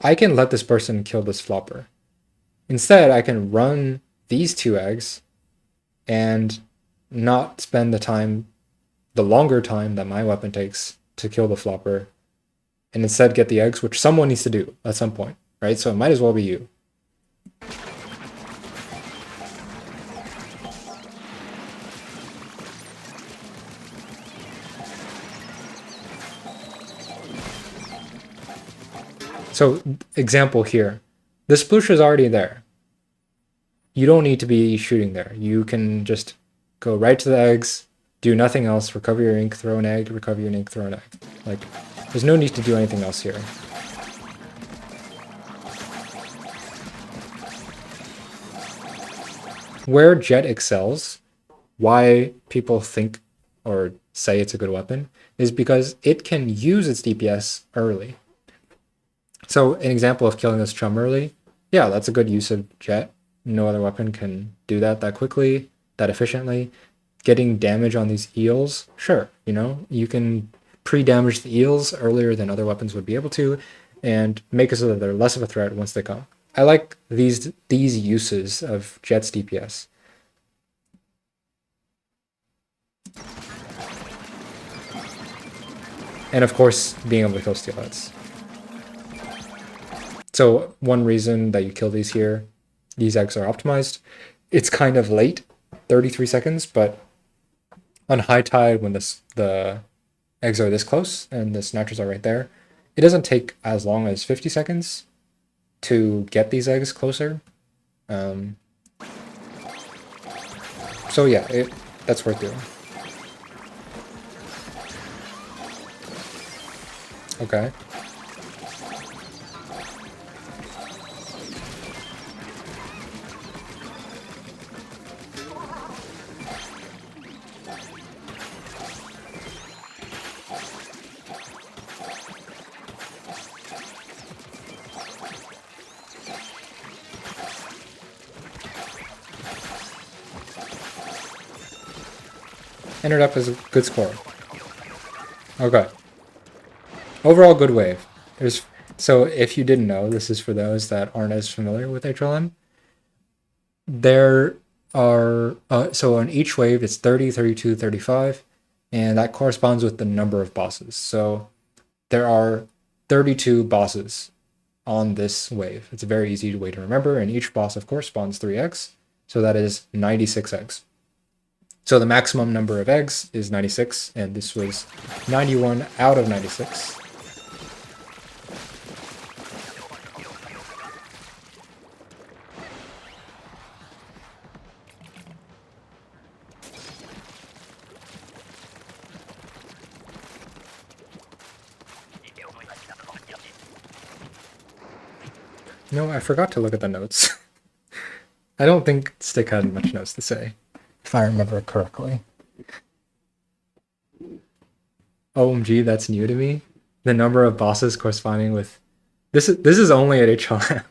I can let this person kill this flopper. Instead, I can run these 2 eggs and not spend the longer time that my weapon takes to kill the flopper, and instead get the eggs, which someone needs to do at some point, right? So it might as well be you. So example here, the sploosh is already there. You don't need to be shooting there. You can just go right to the eggs, do nothing else, recover your ink, throw an egg, recover your ink, throw an egg. Like, there's no need to do anything else here. Where Jet excels, why people think or say it's a good weapon, is because it can use its DPS early. So an example of killing this chum early, yeah, that's a good use of Jet. No other weapon can do that quickly, that efficiently. Getting damage on these eels, sure, you can pre-damage the eels earlier than other weapons would be able to, and make it so that they're less of a threat once they come. I like these uses of Jet's DPS. And of course, being able to kill steelheads. So one reason that you kill these here, these eggs are optimized. It's kind of late, 33 seconds, but on high tide, when the eggs are this close and the snatchers are right there, it doesn't take as long as 50 seconds to get these eggs closer. So yeah, that's worth doing. Okay. Ended up as a good score. Okay. Overall, good wave. So if you didn't know, this is for those that aren't as familiar with HLM. There are, so on each wave, it's 30, 32, 35, and that corresponds with the number of bosses. So there are 32 bosses on this wave. It's a very easy way to remember, and each boss, of course, spawns 3 eggs. So that is 96 eggs. So the maximum number of eggs is 96, and this was 91 out of 96. No, I forgot to look at the notes. I don't think Stick had much notes to say, if I remember correctly. OMG, that's new to me. The number of bosses corresponding with this is only at HLM.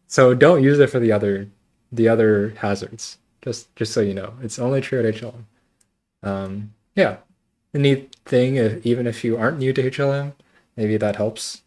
So don't use it for the other hazards. Just so you know, it's only true at HLM. Yeah, the neat thing, even if you aren't new to HLM, maybe that helps.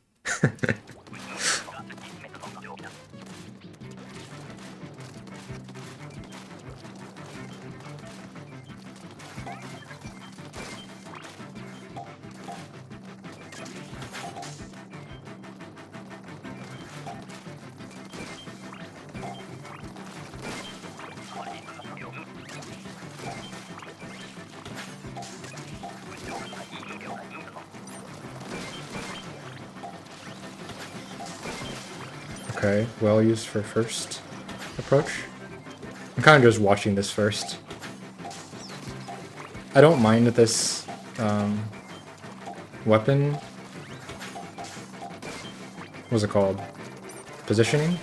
Okay, well used for first approach. I'm kind of just watching this first. I don't mind this weapon. What's it called? Positioning.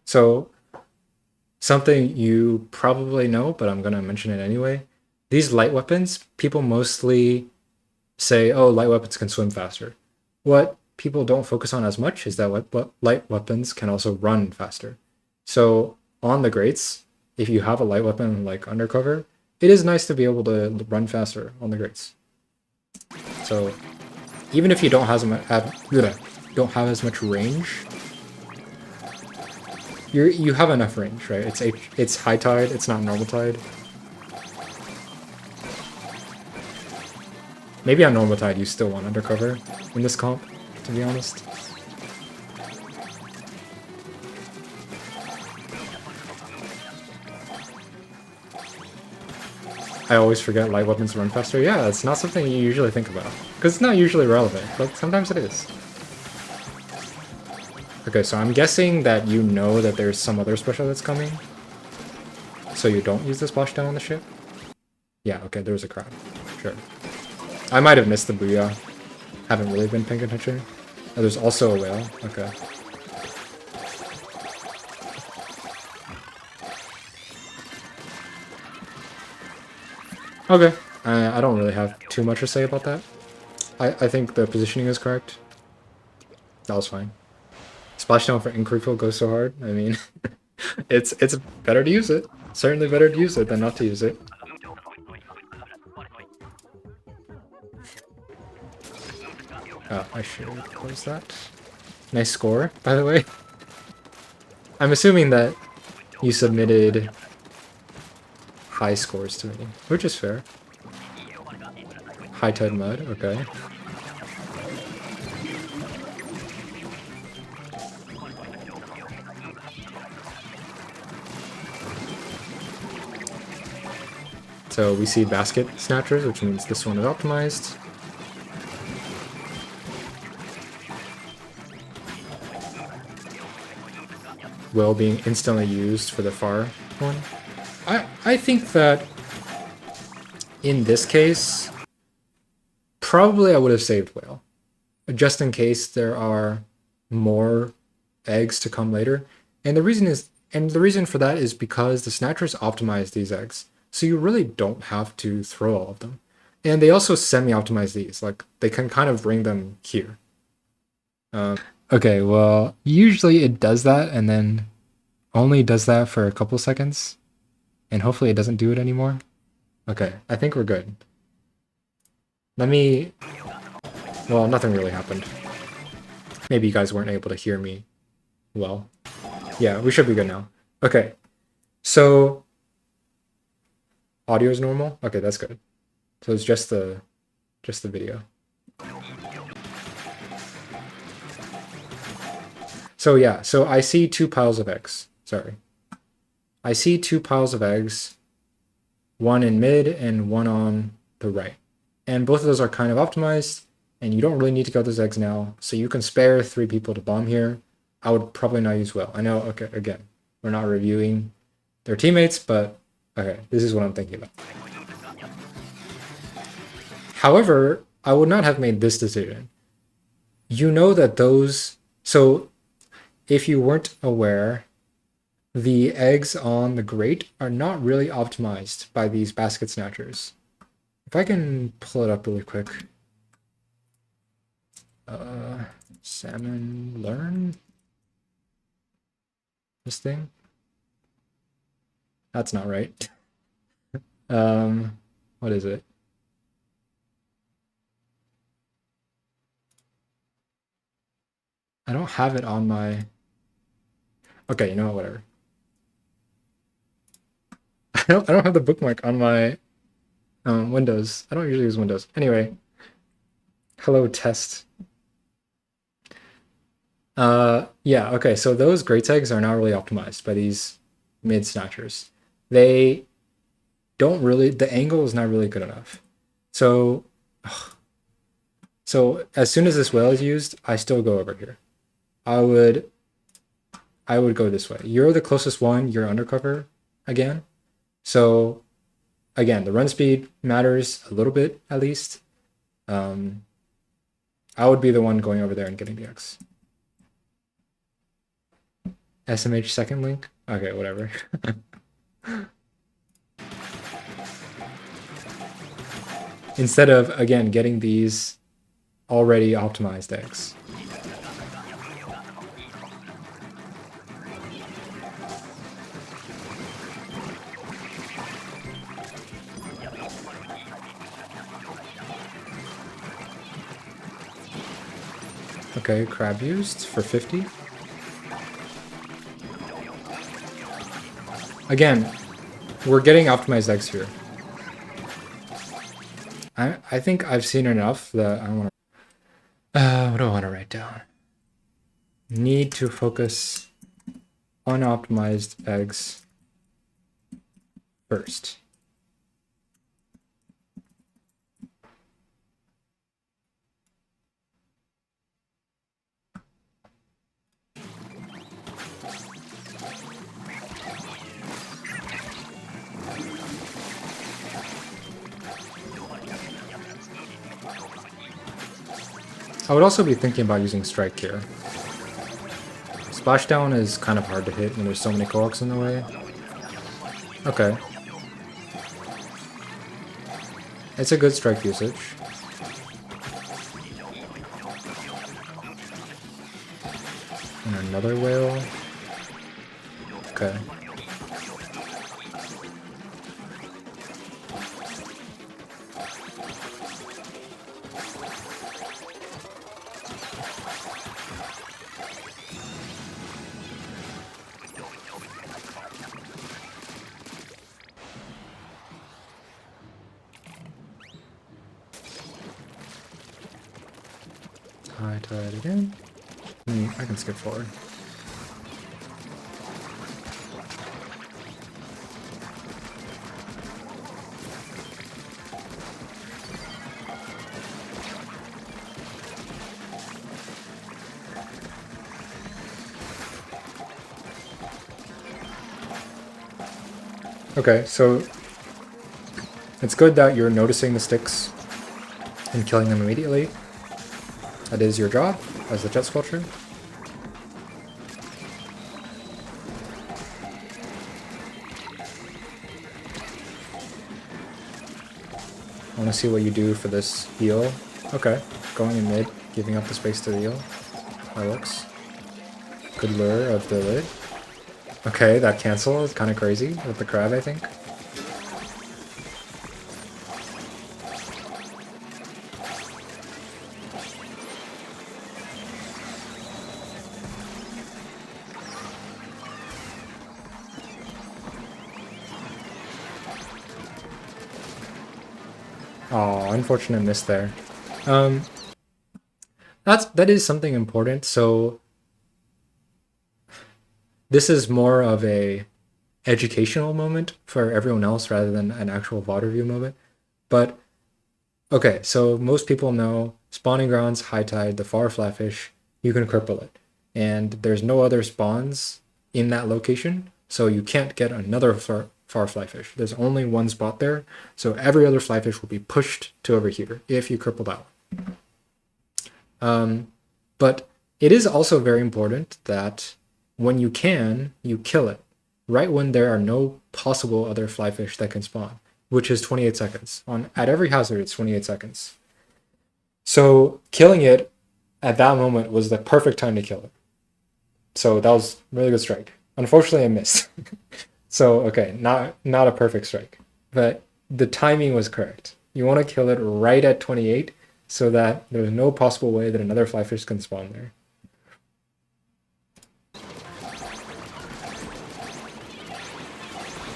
So something you probably know, but I'm gonna mention it anyway. these light weapons, people mostly say, oh, light weapons can swim faster. What people don't focus on as much is that light weapons can also run faster. So on the grates, if you have a light weapon like undercover, it is nice to be able to run faster on the grates. So even if you don't have as much range, you have enough range, right? It's high tide, it's not normal tide. Maybe on normal tide you still want undercover in this comp, to be honest. I always forget light weapons run faster. Yeah, it's not something you usually think about. Because it's not usually relevant, but sometimes it is. Okay, so I'm guessing that you know that there's some other special that's coming. So you don't use the splashdown on the ship? Yeah, okay, there's a crab. Sure. I might have missed the booyah. Haven't really been paying attention. Oh, there's also a whale. Okay. Okay. I don't really have too much to say about that. I think the positioning is correct. That was fine. Splashdown for Increfill goes so hard. I mean, it's better to use it. Certainly better to use it than not to use it. Oh, I should close that. Nice score, by the way. I'm assuming that you submitted high scores to me, which is fair. High tide mud, okay. So we see basket snatchers, which means this one is optimized. Will being instantly used for the far one. I think that in this case, probably I would have saved whale, just in case there are more eggs to come later. And the reason for that is because the snatchers optimize these eggs, so you really don't have to throw all of them. And they also semi-optimize these, like they can kind of bring them here. Okay, well, usually it does that and then only does that for a couple seconds, and hopefully it doesn't do it anymore. Okay, I think we're good. Let me... Well, nothing really happened. Maybe you guys weren't able to hear me well. Yeah, we should be good now. Okay, so... Audio is normal? Okay, that's good. So it's just the video. So yeah, so I see two piles of eggs. Sorry. I see two piles of eggs, one in mid and one on the right. And both of those are kind of optimized, and you don't really need to go those eggs now, so you can spare 3 people to bomb here. I would probably not use whale. I know, okay, again, we're not reviewing their teammates, but okay, this is what I'm thinking about. However, I would not have made this decision. You know that those... So, if you weren't aware, the eggs on the grate are not really optimized by these basket snatchers. If I can pull it up really quick. Salmon Run? This thing? That's not right. What is it? I don't have it on my... Okay, you know what, whatever. I don't have the bookmark on my Windows. I don't usually use Windows. Anyway, hello test. Yeah, okay, so those great eggs are not really optimized by these mid snatchers. They don't really, the angle is not really good enough. So, so as soon as this whale is used, I still go over here. I would go this way. You're the closest one, you're undercover again. So again, the run speed matters a little bit at least. I would be the one going over there and getting the X. SMH second link? Okay, whatever. instead of, again, getting these already optimized eggs. Okay, crab used for 50. Again, we're getting optimized eggs here. I think I've seen enough that I want to... what do I want to write down? Need to focus on optimized eggs first. I would also be thinking about using strike here. Splashdown is kind of hard to hit when there's so many coax in the way. Okay. It's a good strike usage. And another whale. Okay. High tide again. I can skip forward. Okay, so it's good that you're noticing the sticks and killing them immediately. That is your job as the jet squelcher. I want to see what you do for this heal. Okay, going in mid, giving up the space to the heal. That works. Good lure of the lid. Okay, that cancel is kind of crazy with the crab, I think. Oh, unfortunate miss there. That is something important. So this is more of a educational moment for everyone else rather than an actual VOD review moment. But okay, so most people know spawning grounds, high tide, the far flatfish, you can cripple it. And there's no other spawns in that location, so you can't get another far flyfish. There's only one spot there, so every other flyfish will be pushed to over here if you cripple that one. But it is also very important that when you can, you kill it right when there are no possible other flyfish that can spawn, which is 28 seconds. At every hazard, it's 28 seconds. So killing it at that moment was the perfect time to kill it. So that was a really good strike. Unfortunately, I missed. So, okay, not a perfect strike, but the timing was correct. You want to kill it right at 28 so that there's no possible way that another flyfish can spawn there.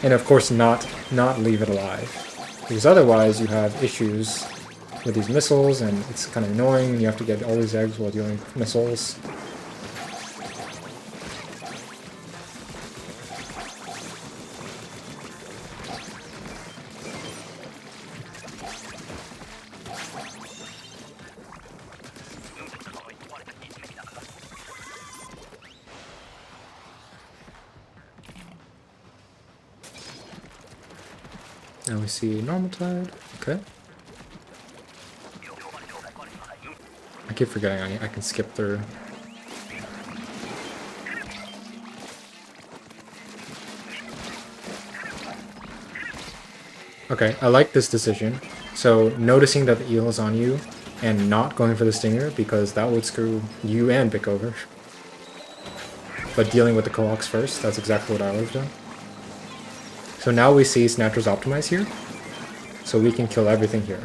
And of course not leave it alive, because otherwise you have issues with these missiles and it's kind of annoying and you have to get all these eggs while dealing with missiles. Now we see normal tide. Okay. I keep forgetting I can skip through. Okay, I like this decision. So noticing that the eel is on you and not going for the stinger because that would screw you and Vic over. But dealing with the coax first, that's exactly what I would have done. So now we see Snatcher's optimize here, so we can kill everything here.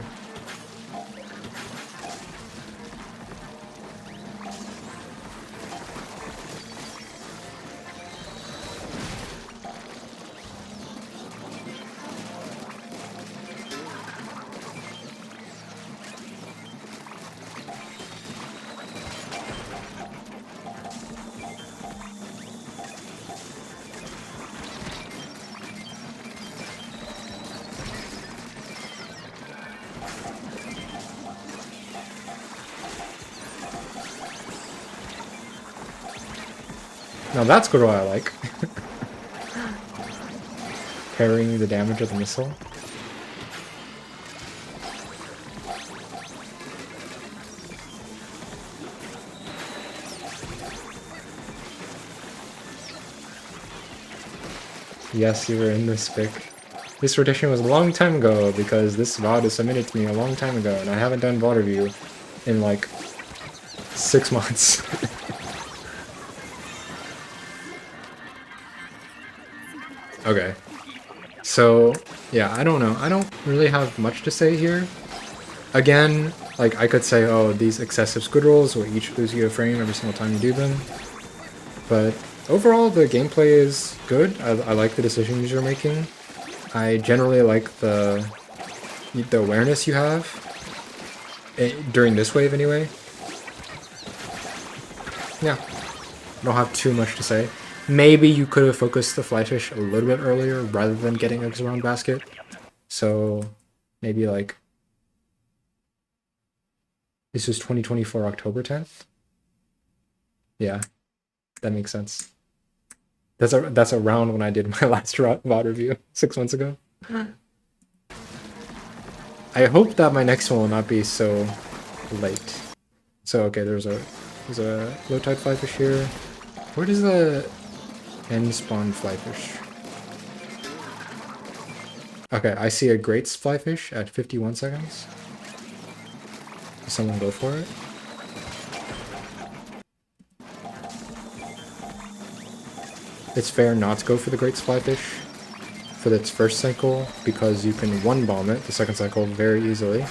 Now that's good, what I like. Parrying the damage of the missile. Yes, you were in this pick. This rotation was a long time ago because this VOD was submitted to me a long time ago and I haven't done VOD review in like 6 months. Okay. So, yeah, I don't know. I don't really have much to say here. Again, like, I could say, oh, these excessive squid rolls will each lose you a frame every single time you do them. But overall, the gameplay is good. I like the decisions you're making. I generally like the awareness you have. During this wave, anyway. Yeah. I don't have too much to say. Maybe you could have focused the fly fish a little bit earlier rather than getting eggs around basket. So maybe like this was 2024 October 10th. Yeah, that makes sense. That's around when I did my last VOD review 6 months ago. I hope that my next one will not be so late. So okay, there's a low tide fly fish here. Where does the end spawn fly fish? Okay, I see a great fly fish at 51 seconds. Does someone go for it? It's fair not to go for the great fly fish for its first cycle because you can one bomb it the second cycle very easily.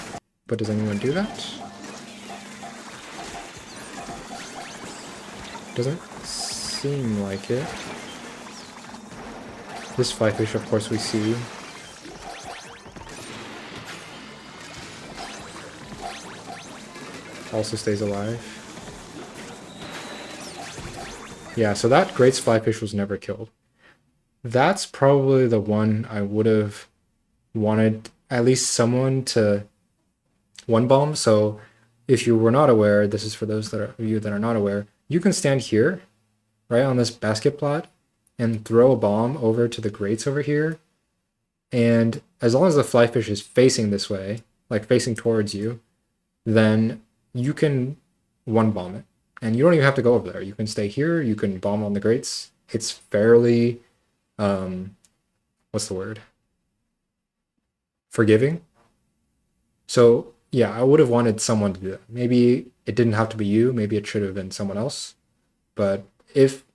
But does anyone do that? Doesn't seem like it. This fly fish, of course, we see. Also stays alive. Yeah, so that great flyfish was never killed. That's probably the one I would have wanted at least someone to one bomb. So if you were not aware, this is for those of you that are not aware, you can stand here, right on this basket plot, and throw a bomb over to the grates over here. And as long as the fly fish is facing this way, like facing towards you, then you can one bomb it. And you don't even have to go over there. You can stay here, you can bomb on the grates. It's fairly, what's the word? Forgiving. So yeah, I would have wanted someone to do that. Maybe it didn't have to be you, maybe it should have been someone else. But if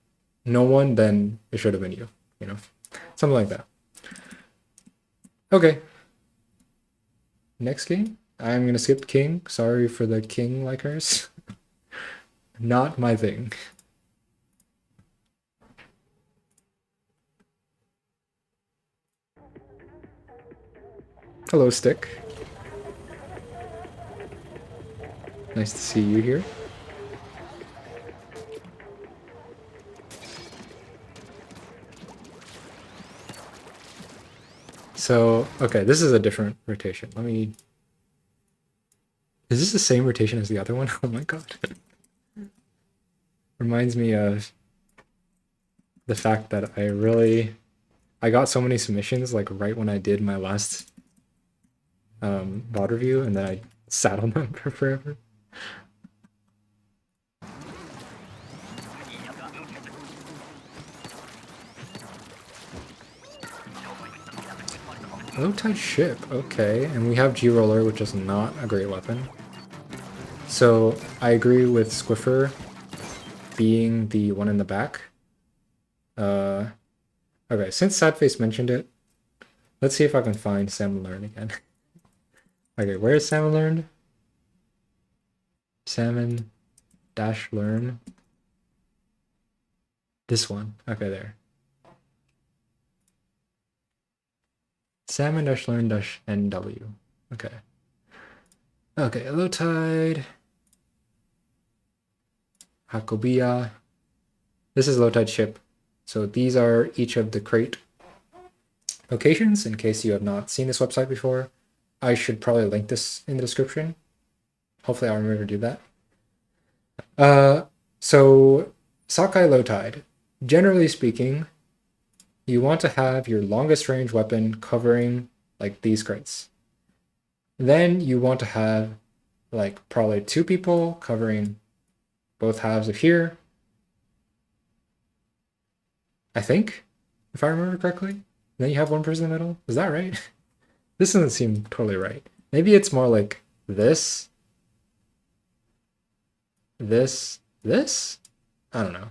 no one, then it should have been you, you know? Something like that. Okay. Next game. I'm gonna skip king. Sorry for the king likers. Not my thing. Hello, Stick. Nice to see you here. So, okay, this is a different rotation. Let me... Is this the same rotation as the other one? Oh my god. Reminds me of the fact that I got so many submissions like right when I did my last VOD review, and then I sat on them for forever. Low tide ship, okay. And we have G-Roller, which is not a great weapon. So I agree with Squiffer being the one in the back. Okay, since Sadface mentioned it, let's see if I can find Salmon Learn again. Okay, where's Salmon Learn? Salmon dash learn. This one. Okay, there. Salmon dash learn dash NW. Okay. Okay, low tide. Hakobiya. This is low tide ship. So these are each of the crate locations in case you have not seen this website before. I should probably link this in the description. Hopefully I'll remember to do that. So Sakai low tide. Generally speaking, you want to have your longest range weapon covering like these crates. Then you want to have like probably 2 people covering both halves of here. I think, if I remember correctly. Then you have 1 person in the middle. Is that right? This doesn't seem totally right. Maybe it's more like this. This. I don't know.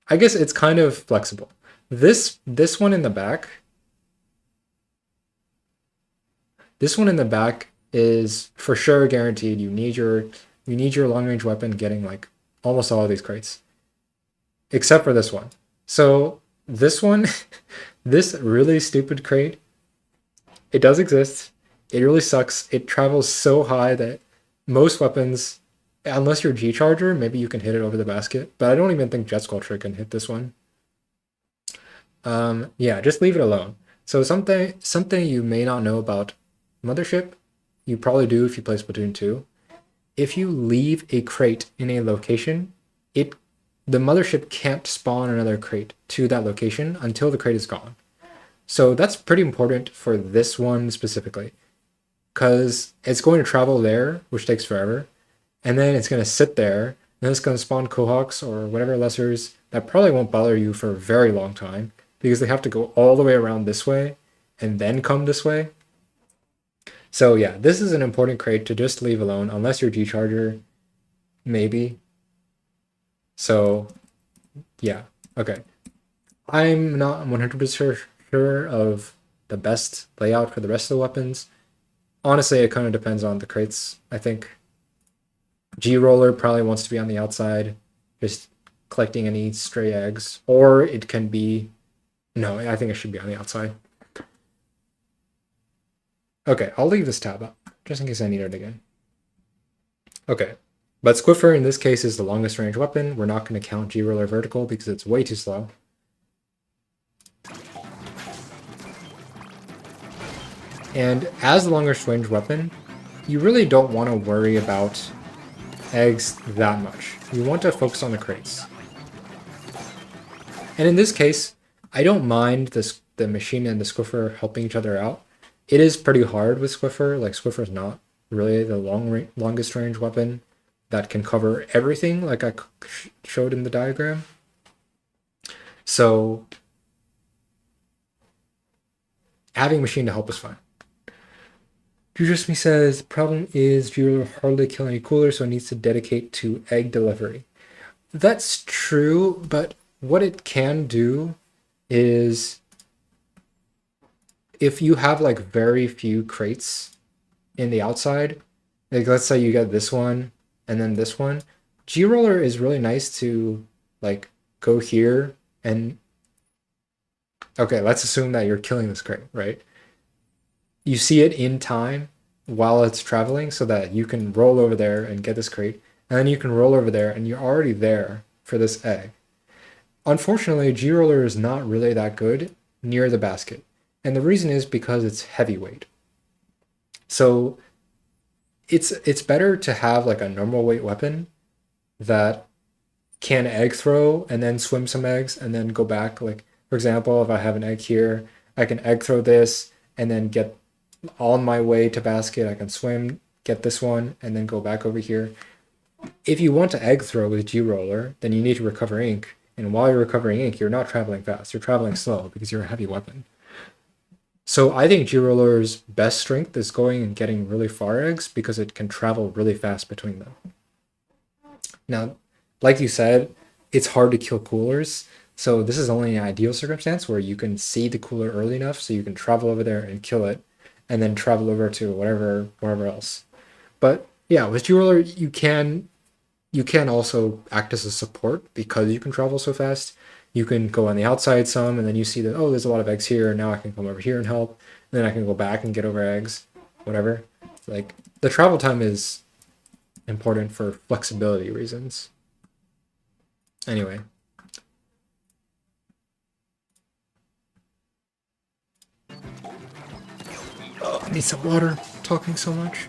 I guess it's kind of flexible. This one in the back. This one in the back is for sure guaranteed. You need your long range weapon getting like almost all of these crates, except for this one. So this one, this really stupid crate, it does exist. It really sucks. It travels so high that most weapons, unless you're G-Charger, maybe you can hit it over the basket. But I don't even think Jet Sculpture can hit this one. Yeah, just leave it alone. So something you may not know about Mothership, you probably do if you play Splatoon 2. If you leave a crate in a location, the Mothership can't spawn another crate to that location until the crate is gone. So that's pretty important for this one specifically, because it's going to travel there, which takes forever, and then it's going to sit there, and then it's going to spawn Quahawks or whatever lessers that probably won't bother you for a very long time, because they have to go all the way around this way and then come this way. So yeah, this is an important crate to just leave alone, unless you're G-Charger, maybe. So yeah, okay. I'm not 100% sure of the best layout for the rest of the weapons. Honestly, it kind of depends on the crates, I think. G-Roller probably wants to be on the outside, just collecting any stray eggs. Or it can be... No, I think it should be on the outside. Okay, I'll leave this tab up, just in case I need it again. Okay, but Squiffer in this case is the longest range weapon. We're not going to count G-Roller vertical because it's way too slow. And as the longest range weapon, you really don't want to worry about eggs that much. You want to focus on the crates. And in this case, I don't mind the machine and the Squiffer helping each other out. It is pretty hard with Squiffer. Like, Squiffer is not really the longest range weapon that can cover everything like I showed in the diagram. So having machine to help is fine. Jujusmi says, problem is Jewel hardly kill any cooler, so it needs to dedicate to egg delivery. That's true, but what it can do is if you have like very few crates in the outside, like let's say you get this one and then this one, G-Roller is really nice to like go here and okay, let's assume that you're killing this crate, right? You see it in time while it's traveling so that you can roll over there and get this crate, and then you can roll over there and you're already there for this egg. Unfortunately, G-Roller is not really that good near the basket, and the reason is because it's heavyweight. So it's better to have like a normal weight weapon that can egg throw and then swim some eggs and then go back. Like, for example, if I have an egg here, I can egg throw this and then get on my way to basket. I can swim, get this one, and then go back over here. If you want to egg throw with G-Roller, then you need to recover ink. And while you're recovering ink, you're not traveling fast. You're traveling slow because you're a heavy weapon. So I think G-Roller's best strength is going and getting really far eggs because it can travel really fast between them. Now, like you said, it's hard to kill coolers. So this is only an ideal circumstance where you can see the cooler early enough so you can travel over there and kill it and then travel over to wherever else. But yeah, with G-Roller, you can also act as a support because you can travel so fast. You can go on the outside some, and then you see that, oh, there's a lot of eggs here. Now I can come over here and help. And then I can go back and get over eggs, whatever. Like, the travel time is important for flexibility reasons. Anyway. Oh, I need some water. Talking so much.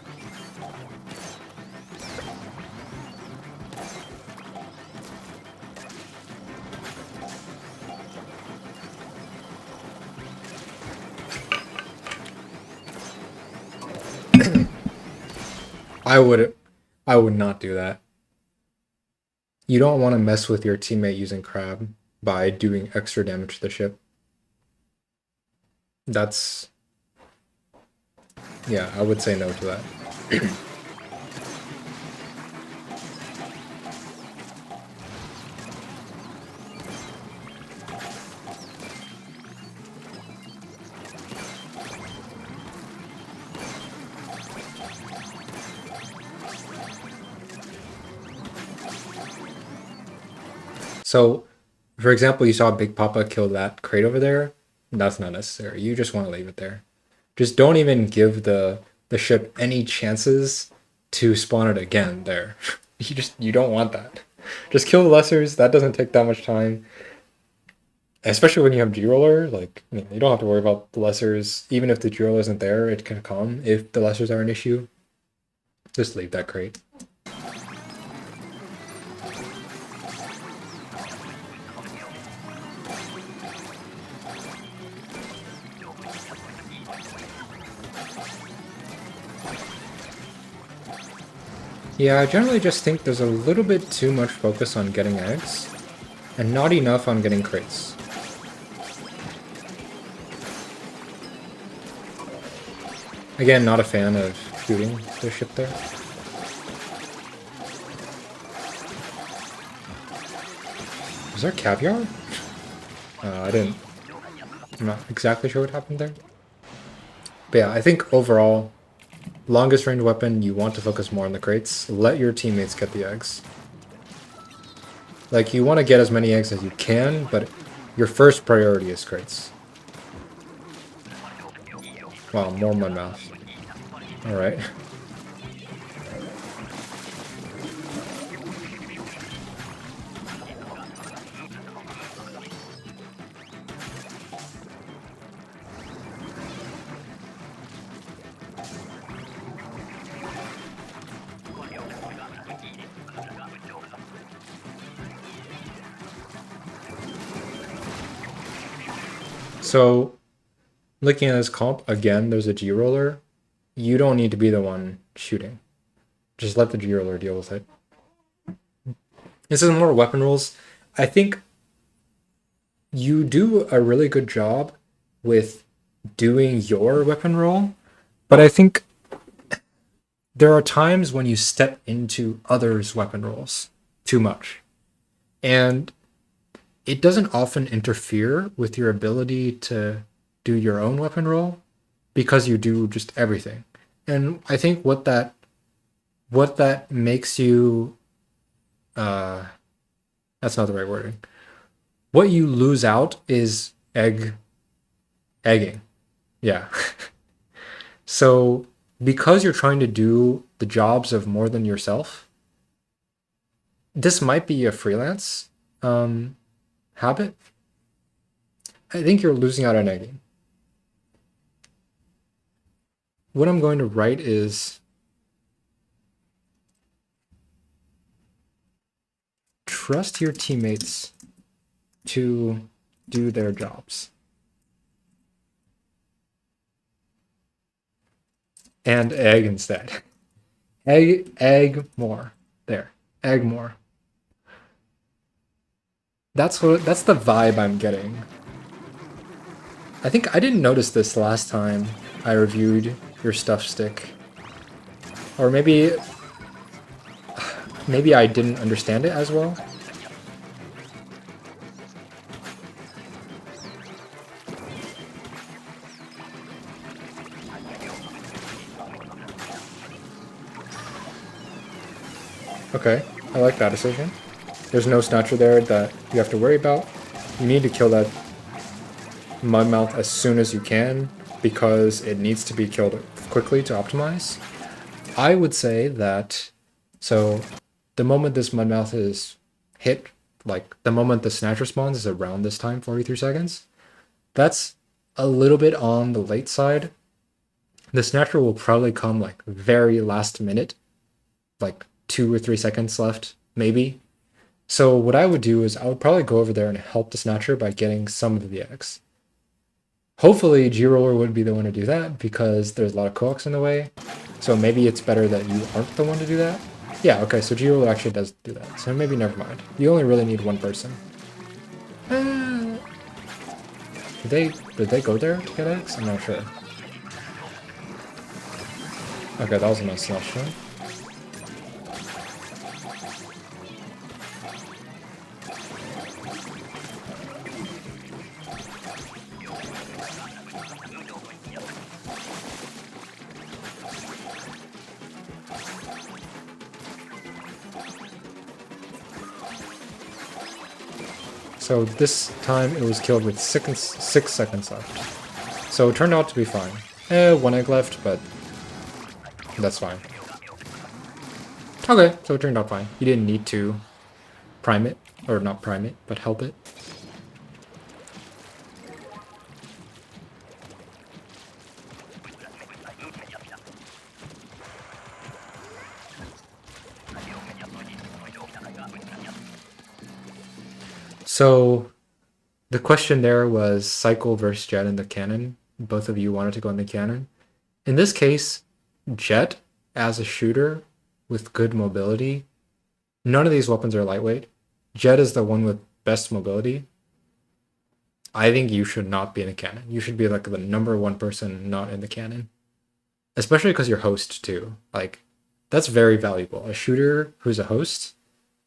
I would not do that. You don't want to mess with your teammate using crab by doing extra damage to the ship. That's... yeah, I would say no to that. So, for example, you saw Big Papa kill that crate over there. That's not necessary. You just want to leave it there. Just don't even give the ship any chances to spawn it again there. You don't want that. Just kill the lessers. That doesn't take that much time. Especially when you have G-Roller, like, you don't have to worry about the lessers. Even if the G-Roller isn't there, it can come if the lessers are an issue. Just leave that crate. Yeah, I generally just think there's a little bit too much focus on getting eggs, and not enough on getting crates. Again, not a fan of shooting the ship there. Was there caviar? I'm not exactly sure what happened there. But yeah, I think overall, longest range weapon, you want to focus more on the crates. Let your teammates get the eggs. Like, you want to get as many eggs as you can, but your first priority is crates. Wow, more mud mouth. Alright. So, looking at this comp, again, there's a G-Roller. You don't need to be the one shooting. Just let the G-Roller deal with it. This is more weapon rules. I think you do a really good job with doing your weapon roll, but I think there are times when you step into others' weapon rolls too much. And it doesn't often interfere with your ability to do your own weapon roll because you do just everything. And I think what that makes you that's not the right wording. What you lose out is egging. Yeah. So because you're trying to do the jobs of more than yourself, this might be a freelance habit. I think you're losing out on egging. What I'm going to write is trust your teammates to do their jobs. And egg instead. Egg more. There. Egg more. That's the vibe I'm getting. I think I didn't notice this last time I reviewed your stuff stick. Or maybe I didn't understand it as well. Okay, I like that decision. There's no snatcher there that you have to worry about. You need to kill that mudmouth as soon as you can because it needs to be killed quickly to optimize. I would say that, so the moment this mudmouth is hit, like the moment the snatcher spawns is around this time, 43 seconds. That's a little bit on the late side. The snatcher will probably come like very last minute, like 2 or 3 seconds left, maybe. So what I would do is I would probably go over there and help the snatcher by getting some of the eggs. Hopefully G-Roller would be the one to do that because there's a lot of coax in the way. So maybe it's better that you aren't the one to do that. Yeah, okay, so G-Roller actually does do that. So maybe never mind. You only really need one person. Did they go there to get eggs? I'm not sure. Okay, that was a nice slash run. So this time it was killed with 6 seconds left. So it turned out to be fine. 1 egg left, but that's fine. Okay, so it turned out fine. You didn't need to prime it, or not prime it, but help it. So the question there was Cycle versus Jet in the cannon. Both of you wanted to go in the cannon. In this case, Jet as a shooter with good mobility. None of these weapons are lightweight. Jet is the one with best mobility. I think you should not be in a cannon. You should be like the #1 person not in the cannon. Especially because you're host too. Like, that's very valuable. A shooter who's a host,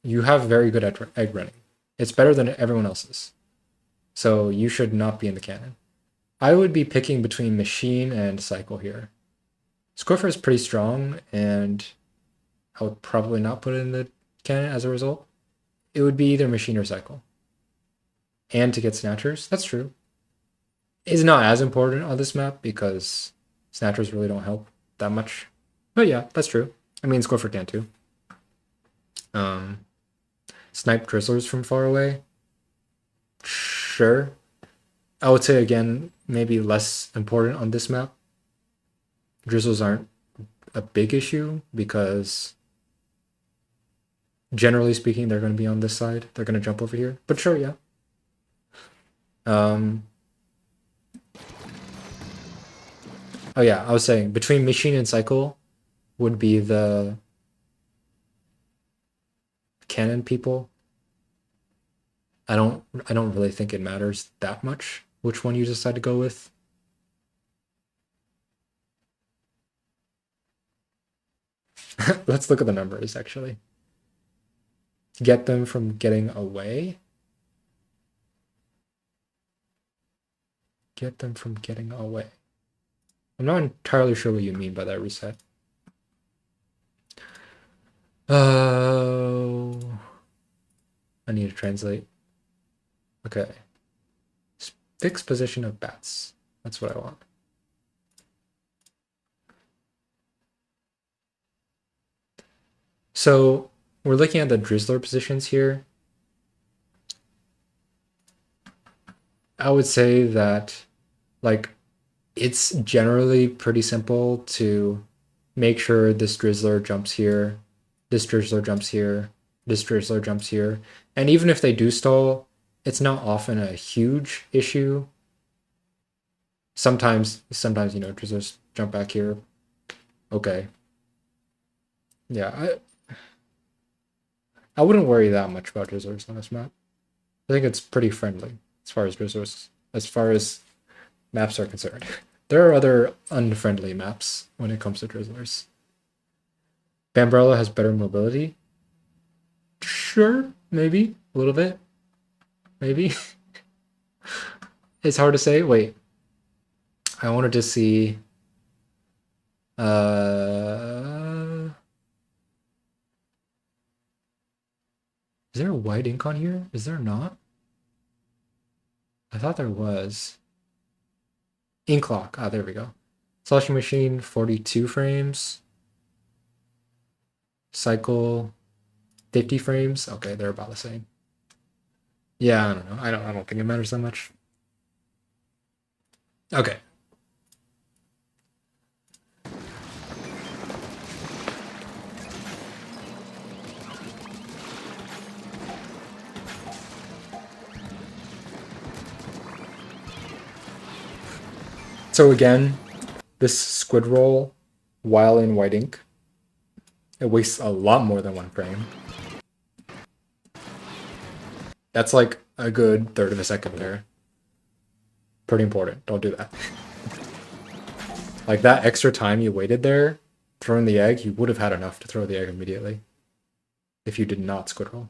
you have very good egg running. It's better than everyone else's. So you should not be in the cannon. I would be picking between Machine and Cycle here. Scorfer is pretty strong, and I would probably not put it in the cannon as a result. It would be either Machine or Cycle. And to get Snatchers, that's true. It's not as important on this map because Snatchers really don't help that much. But yeah, that's true. I mean, Scorfer can too. Snipe Drizzlers from far away. Sure. I would say again, maybe less important on this map. Drizzles aren't a big issue because generally speaking, they're going to be on this side. They're going to jump over here. But sure, yeah. Oh yeah, I was saying between Machine and Cycle would be the cannon people. I don't really think it matters that much which one you decide to go with. Let's look at the numbers actually. Get them from getting away. Get them from getting away. I'm not entirely sure what you mean by that reset. Oh, I need to translate. Okay. Fixed position of bats. That's what I want. So we're looking at the Drizzler positions here. I would say that, like, it's generally pretty simple to make sure this Drizzler jumps here, this Drizzler jumps here, this Drizzler jumps here. And even if they do stall, it's not often a huge issue. Sometimes, you know, Drizzlers jump back here. Okay. Yeah, I wouldn't worry that much about Drizzlers on this map. I think it's pretty friendly as far as Drizzlers, as far as maps are concerned. There are other unfriendly maps when it comes to drizzlers. Bambrella has better mobility. Sure, maybe a little bit. Maybe. It's hard to say. Wait. I wanted to see. Is there a white ink on here? Is there not? I thought there was. Ink lock. Ah, there we go. Sloshing machine, 42 frames. Cycle, 50 frames. Okay, they're about the same. Yeah, I don't know. I don't think it matters that much. Okay. So again, this squid roll, while in white ink, it wastes a lot more than 1 frame. That's like a good third of a second there. Pretty important. Don't do that. Like that extra time you waited there, throwing the egg, you would have had enough to throw the egg immediately if you did not squid roll.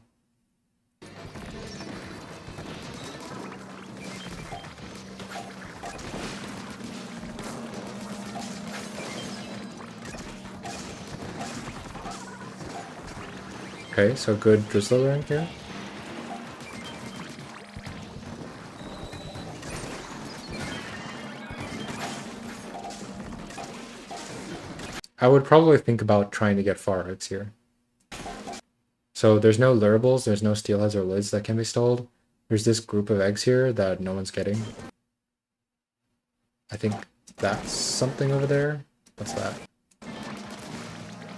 Okay, so good drizzler rank here. I would probably think about trying to get far eggs here. So there's no lurables, there's no steelheads or lids that can be stalled. There's this group of eggs here that no one's getting. I think that's something over there. What's that?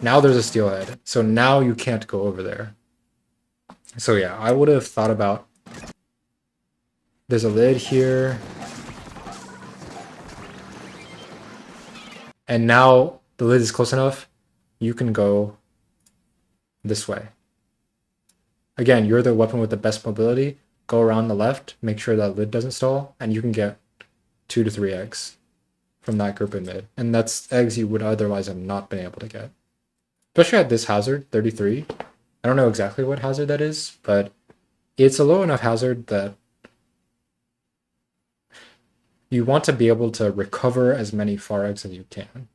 Now there's a steelhead, so now you can't go over there. So yeah, I would have thought about... There's a lid here. And now the lid is close enough, you can go this way. Again, you're the weapon with the best mobility. Go around the left, make sure that lid doesn't stall, and you can get 2 to 3 eggs from that group in mid. And that's eggs you would otherwise have not been able to get. Especially at this hazard, 33. I don't know exactly what hazard that is, but it's a low enough hazard that you want to be able to recover as many far eggs as you can.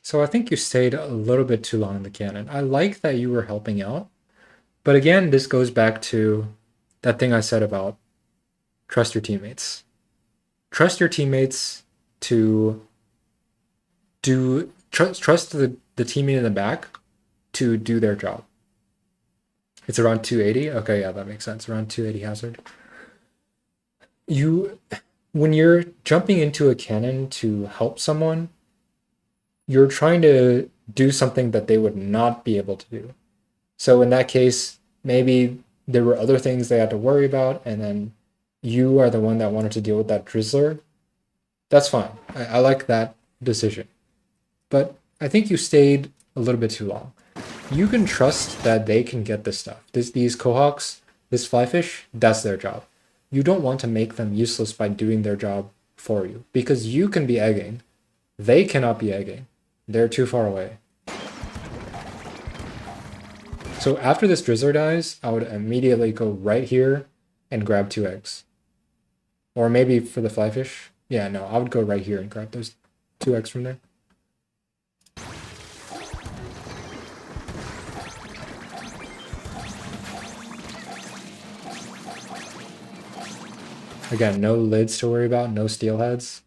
So I think you stayed a little bit too long in the cannon. I like that you were helping out, but again, this goes back to that thing I said about trust your teammates. Trust your teammates to trust the teammate in the back to do their job. It's around 280. Okay, yeah, that makes sense. Around 280 hazard. When you're jumping into a cannon to help someone, you're trying to do something that they would not be able to do. So in that case, maybe there were other things they had to worry about, and then you are the one that wanted to deal with that drizzler. That's fine. I like that decision. But I think you stayed a little bit too long. You can trust that they can get this stuff. These cohawks, this flyfish, that's their job. You don't want to make them useless by doing their job for you, because you can be egging. They cannot be egging. They're too far away. So after this drizzler dies, I would immediately go right here and grab 2 eggs. Or maybe for the flyfish. Yeah, no, I would go right here and grab those 2 eggs from there. Again, no lids to worry about, no steelheads.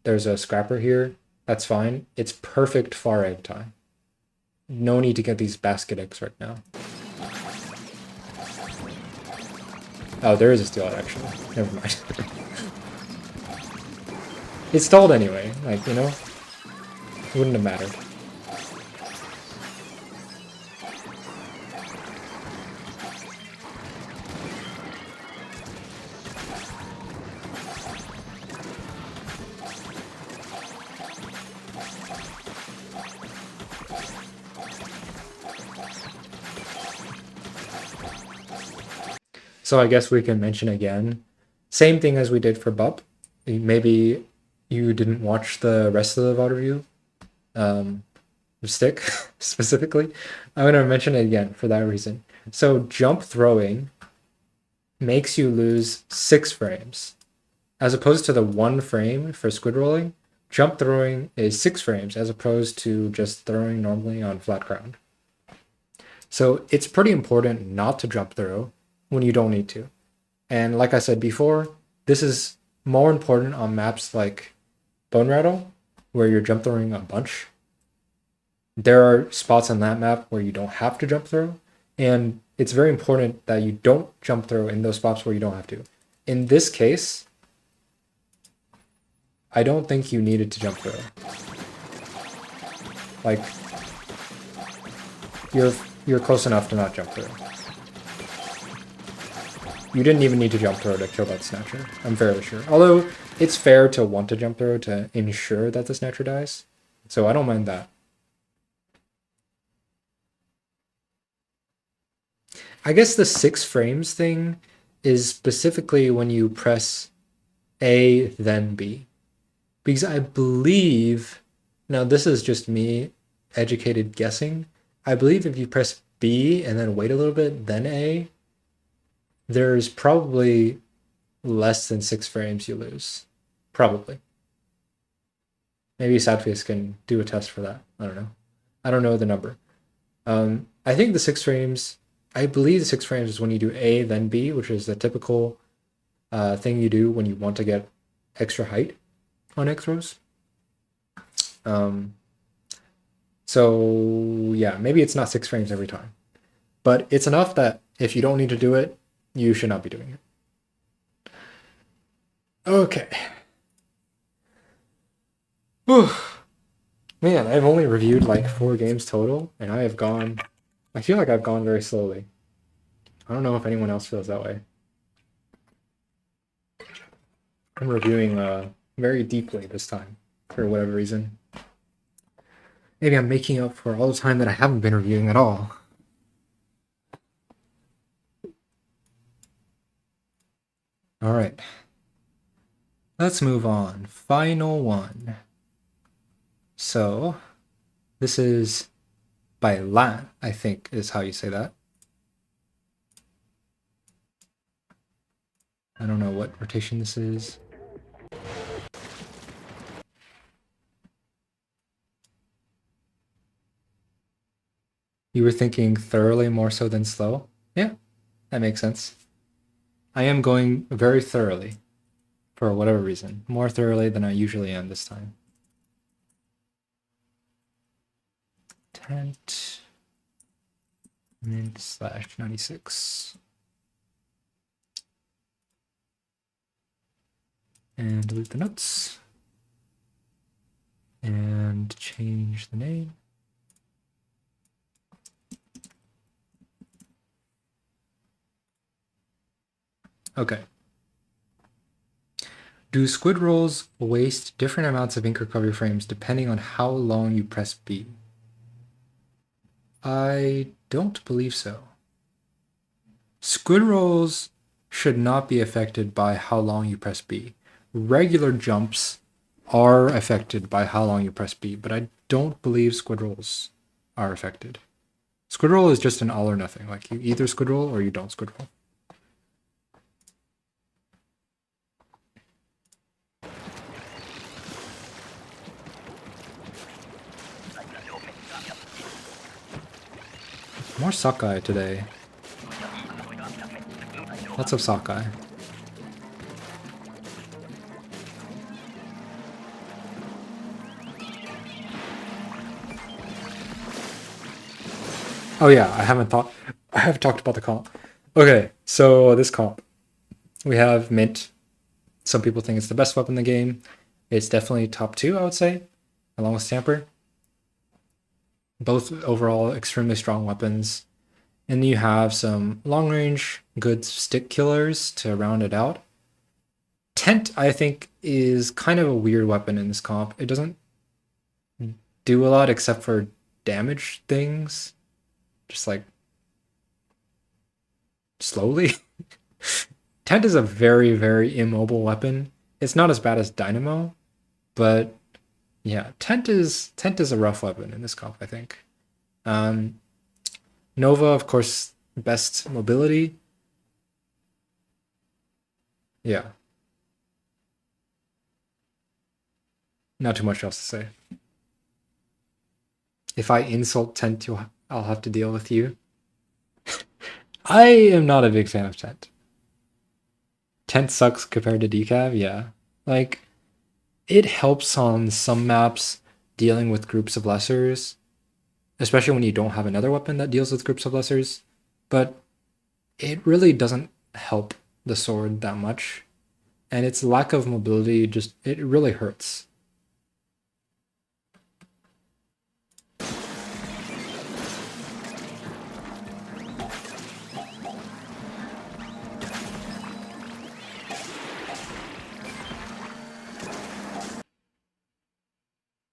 There's a scrapper here. That's fine. It's perfect far egg time. No need to get these basket eggs right now. Oh, there is a steelhead actually. Never mind. It stalled anyway, like, you know? It wouldn't have mattered. So I guess we can mention again, same thing as we did for BUP. Maybe you didn't watch the rest of the VOD review, Stick specifically. I'm going to mention it again for that reason. So jump throwing makes you lose 6 frames. As opposed to the 1 frame for squid rolling, jump throwing is 6 frames as opposed to just throwing normally on flat ground. So it's pretty important not to jump throw when you don't need to. And like I said before, this is more important on maps like Bone Rattle, where you're jump throwing a bunch. There are spots on that map where you don't have to jump throw, and it's very important that you don't jump throw in those spots where you don't have to. In this case, I don't think you needed to jump throw. Like, you're close enough to not jump throw. You didn't even need to jump throw to kill that snatcher, I'm fairly sure. Although, it's fair to want to jump throw to ensure that the snatcher dies. So I don't mind that. I guess the 6 frames thing is specifically when you press A, then B. Because I believe, now this is just me educated guessing, I believe if you press B and then wait a little bit, then A, there's probably less than 6 frames you lose. Probably. Maybe Sadface can do a test for that. I don't know. I don't know the number. I think the 6 frames, I believe the 6 frames is when you do A, then B, which is the typical thing you do when you want to get extra height on X throws. So yeah, maybe it's not 6 frames every time. But it's enough that if you don't need to do it, you should not be doing it. Okay. Whew. Man, I've only reviewed like 4 games total, and I feel like I've gone very slowly. I don't know if anyone else feels that way. I'm reviewing very deeply this time, for whatever reason. Maybe I'm making up for all the time that I haven't been reviewing at all. All right. Let's move on. Final one. So, this is BaiLan, I think is how you say that. I don't know what rotation this is. You were thinking thoroughly more so than slow? Yeah, that makes sense. I am going very thoroughly, for whatever reason. More thoroughly than I usually am this time. Tent mint/96. And delete the notes. And change the name. Okay. Do squid rolls waste different amounts of ink recovery frames depending on how long you press B? I don't believe so. Squid rolls should not be affected by how long you press B. Regular jumps are affected by how long you press B, but I don't believe squid rolls are affected. Squid roll is just an all or nothing. Like, you either squid roll or you don't squid roll. More sockeye today. Lots of sockeye. Oh yeah, I haven't talked about the comp. Okay, so this comp. We have Mint. Some people think it's the best weapon in the game. It's definitely top 2, I would say, along with Stamper. Both overall extremely strong weapons. And you have some long range good stick killers to round it out. Tent, I think, is kind of a weird weapon in this comp. It doesn't do a lot except for damage things. Just like slowly. Tent is a very, very immobile weapon. It's not as bad as Dynamo, but yeah, Tent is a rough weapon in this comp, I think. Nova, of course, best mobility. Yeah. Not too much else to say. If I insult Tent, I'll have to deal with you. I am not a big fan of Tent. Tent sucks compared to Decav, yeah. Like, it helps on some maps dealing with groups of lessers, especially when you don't have another weapon that deals with groups of lessers, but it really doesn't help the sword that much, and its lack of mobility it really hurts.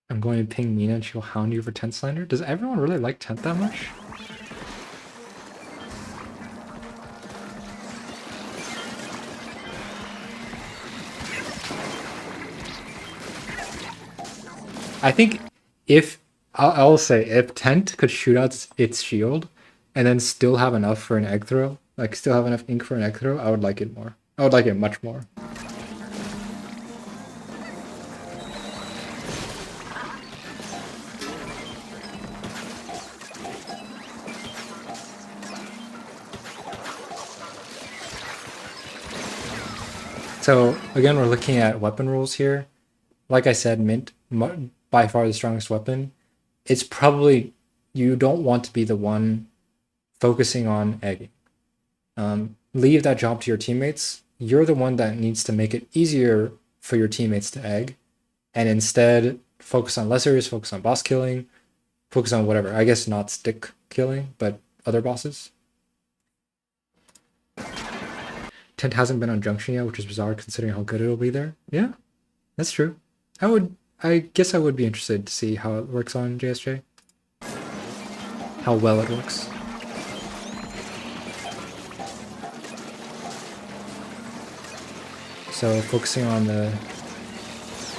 I'm going to ping Nina and she'll hound you for Tent slander. Does everyone really like Tent that much? I think I'll say if Tent could shoot out its shield and then still have enough for an egg throw, like still have enough ink for an egg throw, I would like it more. I would like it much more. So again, we're looking at weapon rules here. Like I said, Mint, by far the strongest weapon. It's probably, you don't want to be the one focusing on egging. Leave that job to your teammates. You're the one that needs to make it easier for your teammates to egg, and instead focus on lessers, focus on boss killing, focus on whatever. I guess not stick killing, but other bosses. Tent hasn't been on Junction yet, which is bizarre considering how good it'll be there. Yeah, that's true. I guess I would be interested to see how it works on JSJ. How well it works. So focusing on the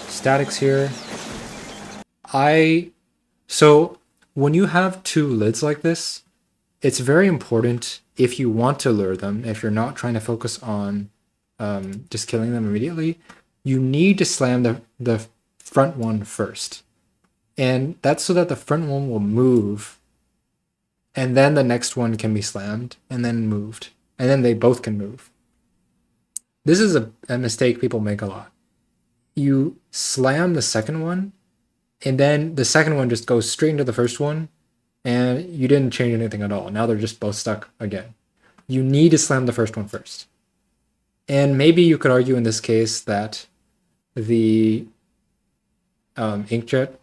statics here. So when you have 2 lids like this, it's very important if you want to lure them, if you're not trying to focus on just killing them immediately, you need to slam the front one first. And that's so that the front one will move, and then the next one can be slammed, and then moved. And then they both can move. This is a mistake people make a lot. You slam the second one, and then the second one just goes straight into the first one, and you didn't change anything at all. Now they're just both stuck again. You need to slam the first one first. And maybe you could argue in this case that the inkjet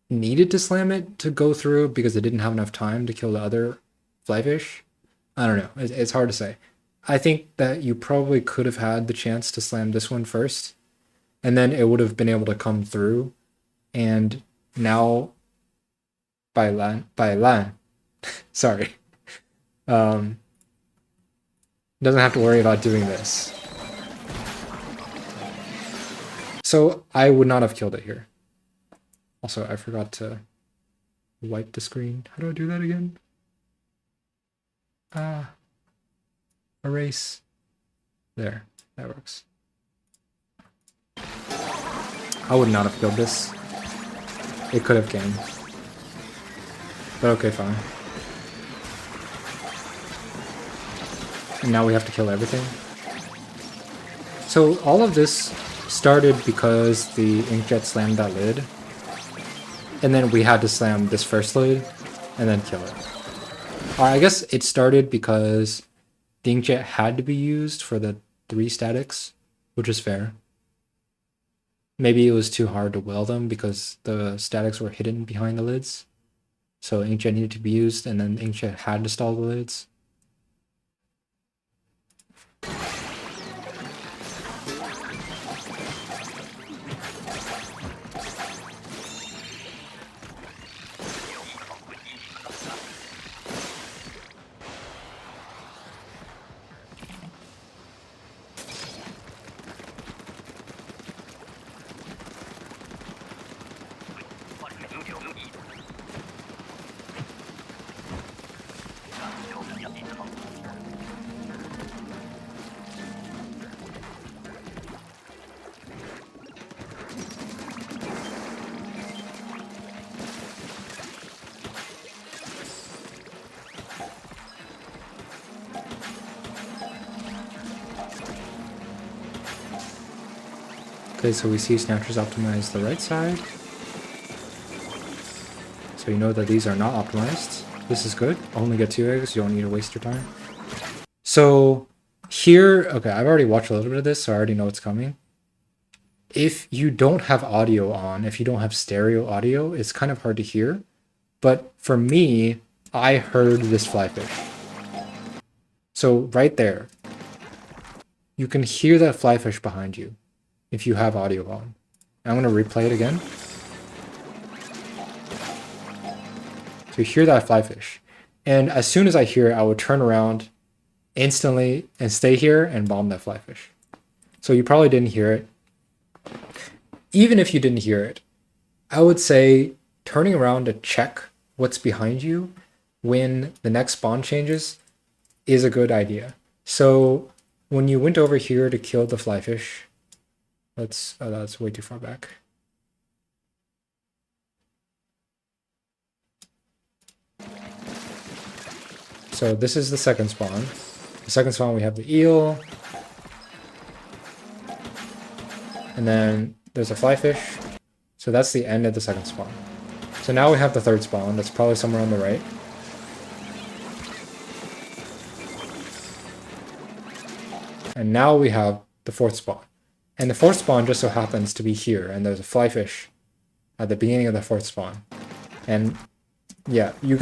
needed to slam it to go through because it didn't have enough time to kill the other flyfish. I don't know. It's hard to say. I think that you probably could have had the chance to slam this one first, and then it would have been able to come through. And now BaiLan, sorry, doesn't have to worry about doing this. So I would not have killed it here. Also, I forgot to wipe the screen. How do I do that again? Erase. There, that works. I would not have killed this. It could have came. But okay, fine. And now we have to kill everything. So all of this started because the inkjet slammed that lid. And then we had to slam this first lid and then kill it. Or I guess it started because the inkjet had to be used for the 3 statics, which is fair. maybe it was too hard to weld them because the statics were hidden behind the lids. So inkjet needed to be used, and then inkjet had to stall the lids. Okay, so we see Snatchers optimize the right side. So you know that these are not optimized. This is good. Only get 2 eggs, you don't need to waste your time. So here, okay, I've already watched a little bit of this, so I already know what's coming. If you don't have audio on, if you don't have stereo audio, it's kind of hard to hear. But for me, I heard this flyfish. So right there, you can hear that flyfish behind you if you have audio on. I'm going to replay it again. So you hear that flyfish. And as soon as I hear it, I would turn around instantly and stay here and bomb that flyfish. So you probably didn't hear it. Even if you didn't hear it, I would say turning around to check what's behind you when the next spawn changes is a good idea. So when you went over here to kill the flyfish, that's way too far back. So this is the second spawn. The second spawn, we have the eel. And then there's a flyfish. So that's the end of the second spawn. So now we have the third spawn. That's probably somewhere on the right. And now we have the fourth spawn. And the fourth spawn just so happens to be here. And there's a flyfish at the beginning of the fourth spawn. And yeah, you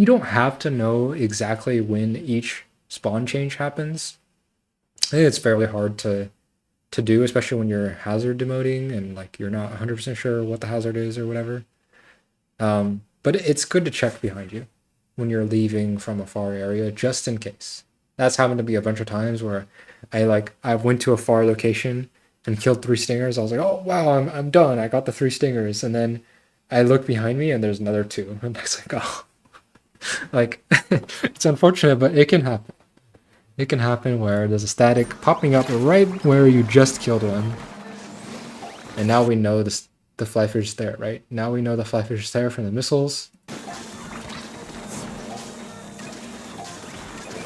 don't have to know exactly when each spawn change happens. I think it's fairly hard to do, especially when you're hazard demoting and like you're not 100% sure what the hazard is or whatever. But it's good to check behind you when you're leaving from a far area, just in case. That's happened to me a bunch of times where I went to a far location and killed 3 stingers. I was like, oh wow, I'm done. I got the 3 stingers, and then I look behind me and there's another 2, and I was like, oh, like it's unfortunate, but it can happen. It can happen where there's a static popping up right where you just killed one. And now we know the flyfish is there, right? Now we know the flyfish is there from the missiles.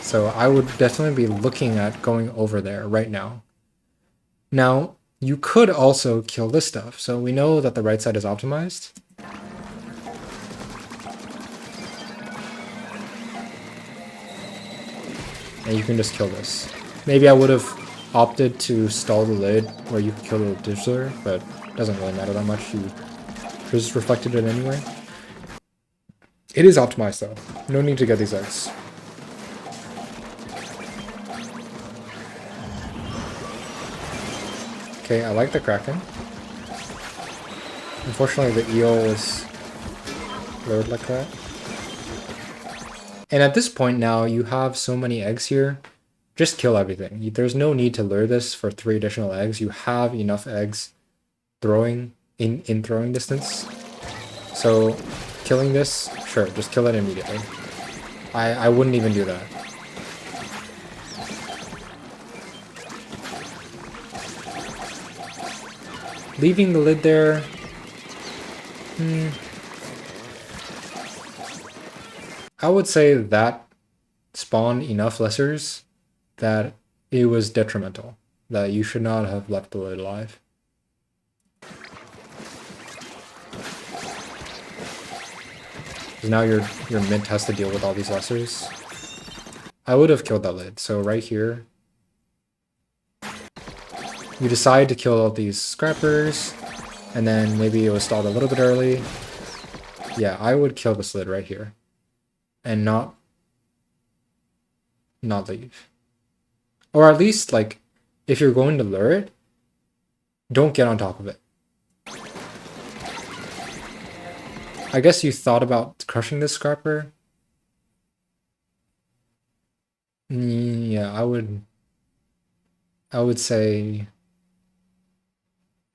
So I would definitely be looking at going over there right now. Now, you could also kill this stuff. So we know that the right side is optimized. And you can just kill this. Maybe I would have opted to stall the lid where you could kill the digitaler, but it doesn't really matter that much. You just reflected it anyway. It is optimized though. No need to get these eggs. Okay, I like the Kraken. Unfortunately, the eel was lured like that. And at this point now, you have so many eggs here. Just kill everything. There's no need to lure this for 3 additional eggs. You have enough eggs throwing in throwing distance. So killing this, sure, just kill it immediately. I wouldn't even do that. Leaving the lid there. I would say that spawned enough lessers that it was detrimental. That you should not have left the lid alive. Because now your mint has to deal with all these lessers. I would have killed that lid. So right here. you decide to kill all these scrappers, and then maybe it was stalled a little bit early. Yeah, I would kill this lid right here. And not leave. Or at least, like, if you're going to lure it, don't get on top of it. I guess you thought about crushing this scrapper. Yeah, I would say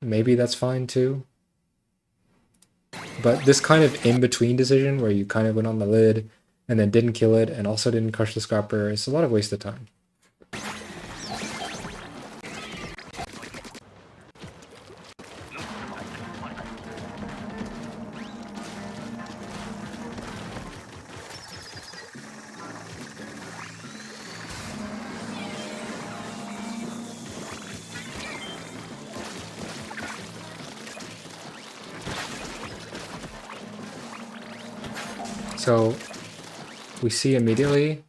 maybe that's fine too. But this kind of in-between decision where you kind of went on the lid and then didn't kill it and also didn't crush the scrapper, it's a lot of wasted time. So we see immediately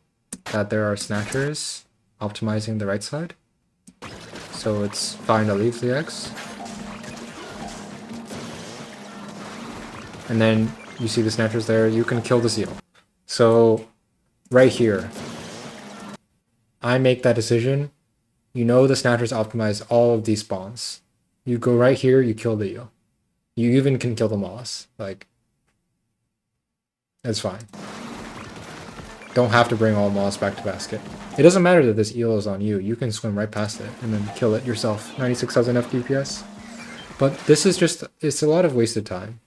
that there are snatchers optimizing the right side. So it's fine to leave the eggs. And then you see the snatchers there, you can kill the seal. So right here, I make that decision. You know the snatchers optimize all of these spawns. You go right here, you kill the eel. You even can kill the moss. Like, it's fine. Don't have to bring all moss back to basket. It doesn't matter that this eel is on you. You can swim right past it and then kill it yourself. 96,000 FDPS. But this is just, it's a lot of wasted time.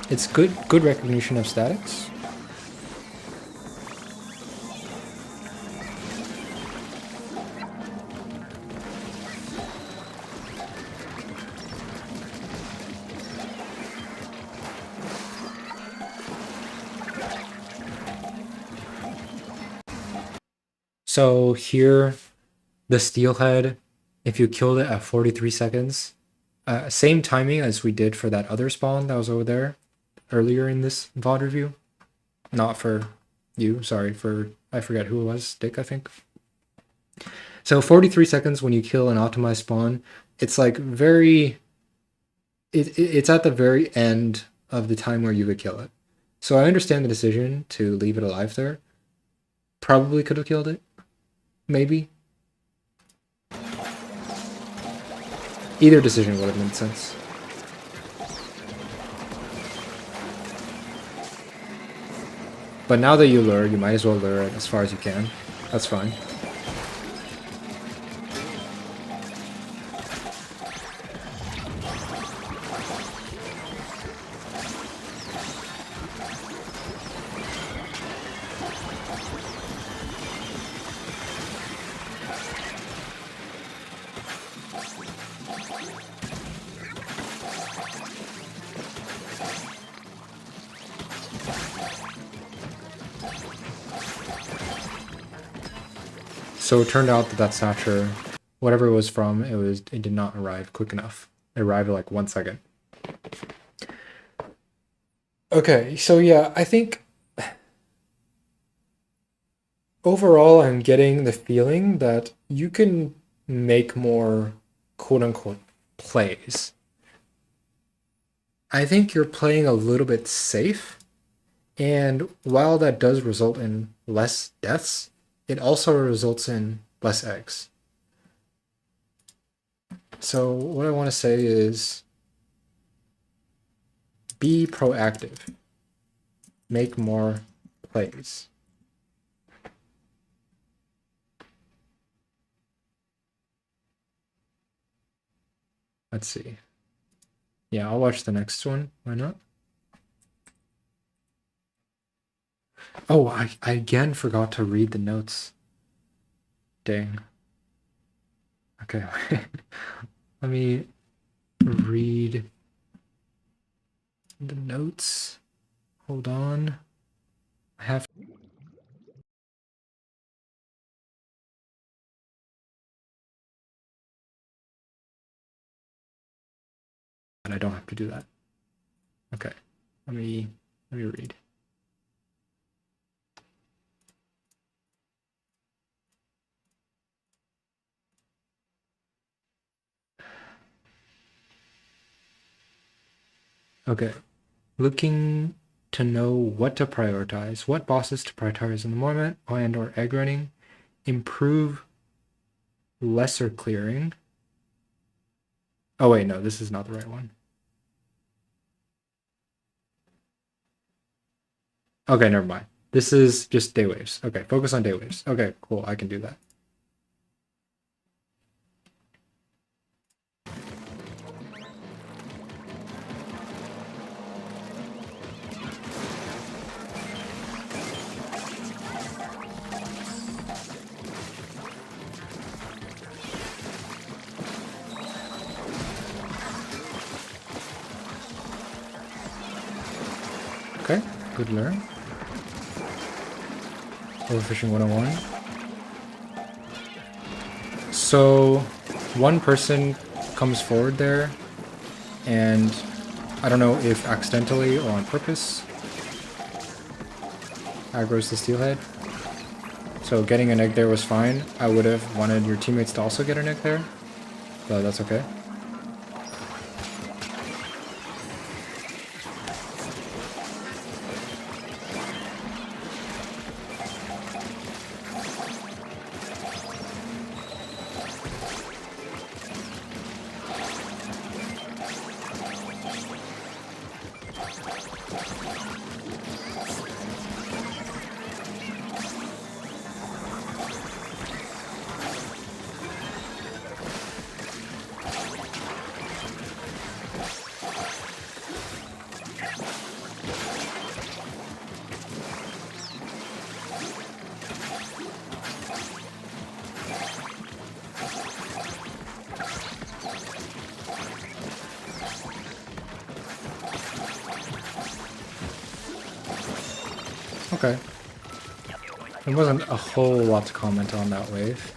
It's good recognition of statics. So here, the steelhead, if you killed it at 43 seconds, same timing as we did for that other spawn that was over there earlier in this VOD review. Not for you, sorry, for, I forget who it was, Dick, I think. So 43 seconds when you kill an optimized spawn, it's like very, it's at the very end of the time where you could kill it. So I understand the decision to leave it alive there. Probably could have killed it. Maybe. Either decision would have made sense. But now that you lure, you might as well lure it as far as you can. That's fine. So it turned out that that snatcher, whatever it was from, it did not arrive quick enough. It arrived in like 1 second. Okay, so yeah, I think overall I'm getting the feeling that you can make more quote-unquote plays. I think you're playing a little bit safe, and while that does result in less deaths, it also results in less eggs. So what I want to say is be proactive. Make more plays. Let's see. Yeah, I'll watch the next one. Why not? Oh, I again forgot to read the notes. Dang. Okay. Let me read the notes. Hold on. I have. But I don't have to do that. Okay. Let me read. Okay. Looking to know what to prioritize. What bosses to prioritize in the moment and or egg running. Improve lesser clearing. Oh wait, no, this is not the right one. Okay, never mind. This is just day waves. Okay, focus on day waves. Okay, cool. I can do that. Okay, good learn. Overfishing 101. So one person comes forward there, and I don't know if accidentally or on purpose, aggroes the steelhead. So getting an egg there was fine. I would have wanted your teammates to also get an egg there, but that's okay. Okay. There wasn't a whole lot to comment on that wave.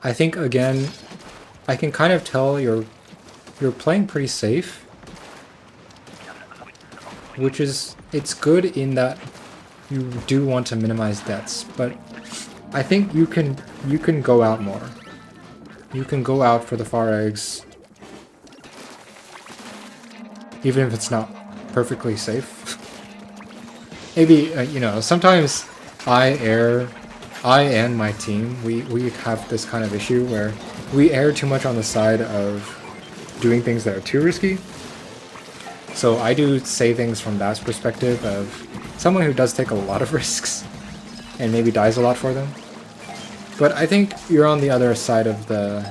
I think, again, I can kind of tell you're playing pretty safe, which is, it's good in that you do want to minimize deaths, but I think you can go out more. You can go out for the far eggs, even if it's not perfectly safe. Maybe, you know, sometimes I and my team, we have this kind of issue where we err too much on the side of doing things that are too risky. So I do say things from that perspective of someone who does take a lot of risks and maybe dies a lot for them. But I think you're on the other side of the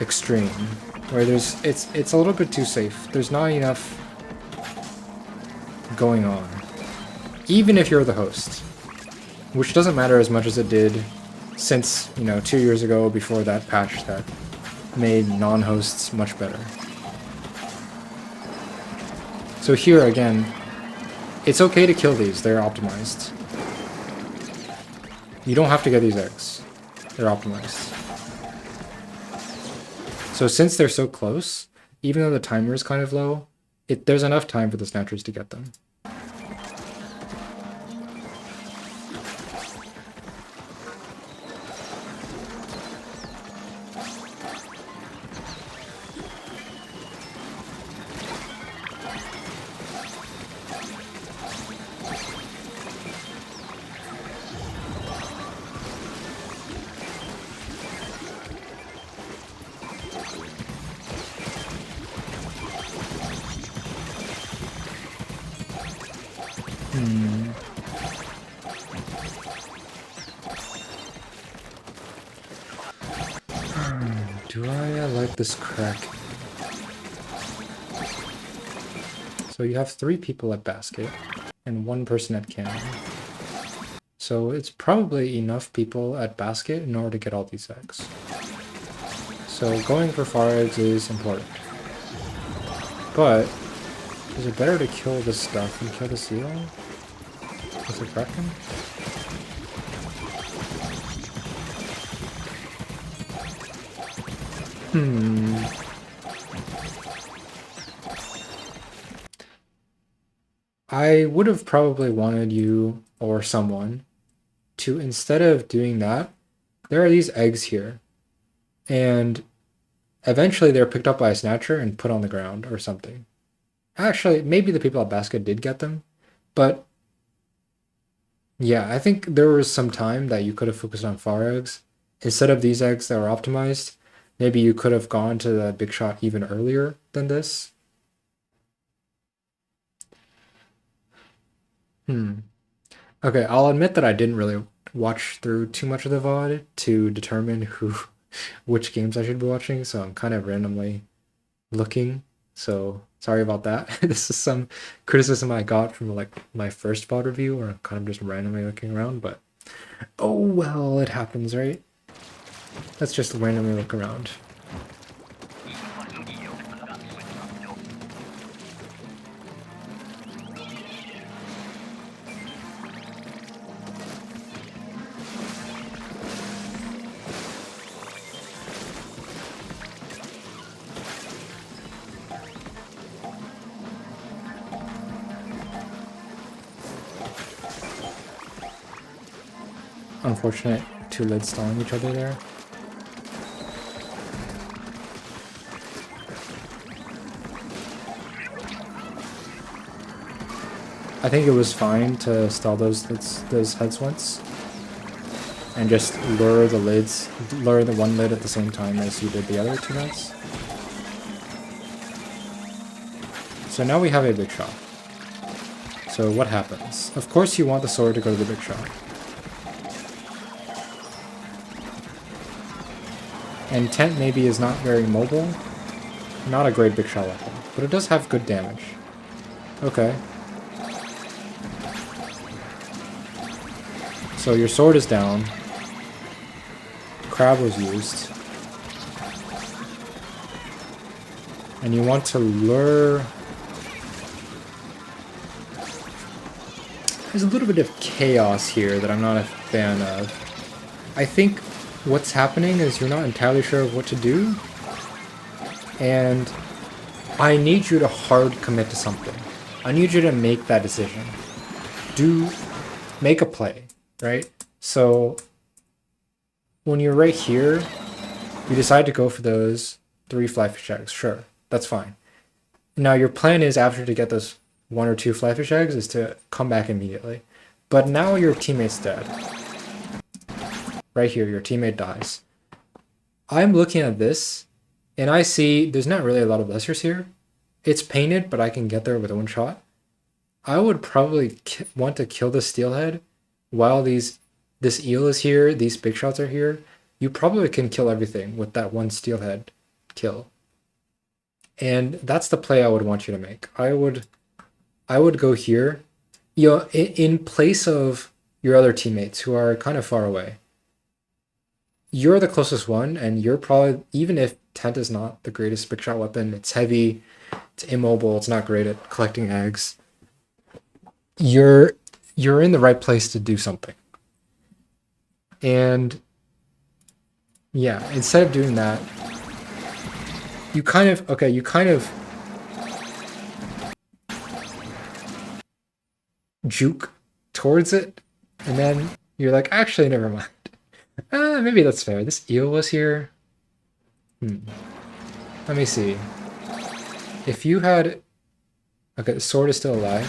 extreme, where it's a little bit too safe. There's not enough going on. Even if you're the host, which doesn't matter as much as it did since, you know, 2 years ago before that patch that made non-hosts much better. So here again, it's okay to kill these, they're optimized. You don't have to get these eggs, they're optimized. So since they're so close, even though the timer is kind of low, there's enough time for the snatchers to get them. Do I like this crack? So you have 3 people at basket and 1 person at cannon. So it's probably enough people at basket in order to get all these eggs. So going for far eggs is important. But is it better to kill this stuff and kill the seal? Is it Kraken? I would have probably wanted you or someone to, instead of doing that, there are these eggs here. And Eventually, they're picked up by a snatcher and put on the ground or something. Actually, maybe the people at basket did get them, but yeah, I think there was some time that you could have focused on far eggs instead of these eggs that were optimized. Maybe you could have gone to the big shot even earlier than this. Okay, I'll admit that I didn't really watch through too much of the VOD to determine which games I should be watching, so I'm kind of randomly looking. So sorry about that. This is some criticism I got from like my first VOD review, where I'm kind of just randomly looking around, but oh well, it happens, right? Let's just randomly look around. Unfortunate, two lids stalling each other there. I think it was fine to stall those heads once and just lure the one lid at the same time as you did the other two heads. So now we have a big shot. So what happens? Of course you want the sword to go to the big shot. And tent maybe is not very mobile. Not a great big shot weapon, but it does have good damage. Okay. So your sword is down. Crab was used. And you want to lure... There's a little bit of chaos here that I'm not a fan of. I think what's happening is you're not entirely sure of what to do. And I need you to hard commit to something. I need you to make that decision. Make a play, right? So when you're right here, you decide to go for those 3 fly fish eggs. Sure, that's fine. Now your plan is after to get those 1 or 2 fly fish eggs is to come back immediately. But now your teammate's dead. Right here, your teammate dies. I'm looking at this, and I see there's not really a lot of blessers here. It's painted, but I can get there with one shot. I would probably want to kill the steelhead while this eel is here, these big shots are here. You probably can kill everything with that one steelhead kill. And that's the play I would want you to make. I would go here, you know, in place of your other teammates who are kind of far away. You're the closest one, and you're probably, even if tent is not the greatest big shot weapon, it's heavy, it's immobile, it's not great at collecting eggs. You're in the right place to do something. And yeah, instead of doing that, you kind of juke towards it, and then you're like, actually, never mind. Maybe that's fair. This eel was here. Let me see. If you had... Okay, the sword is still alive.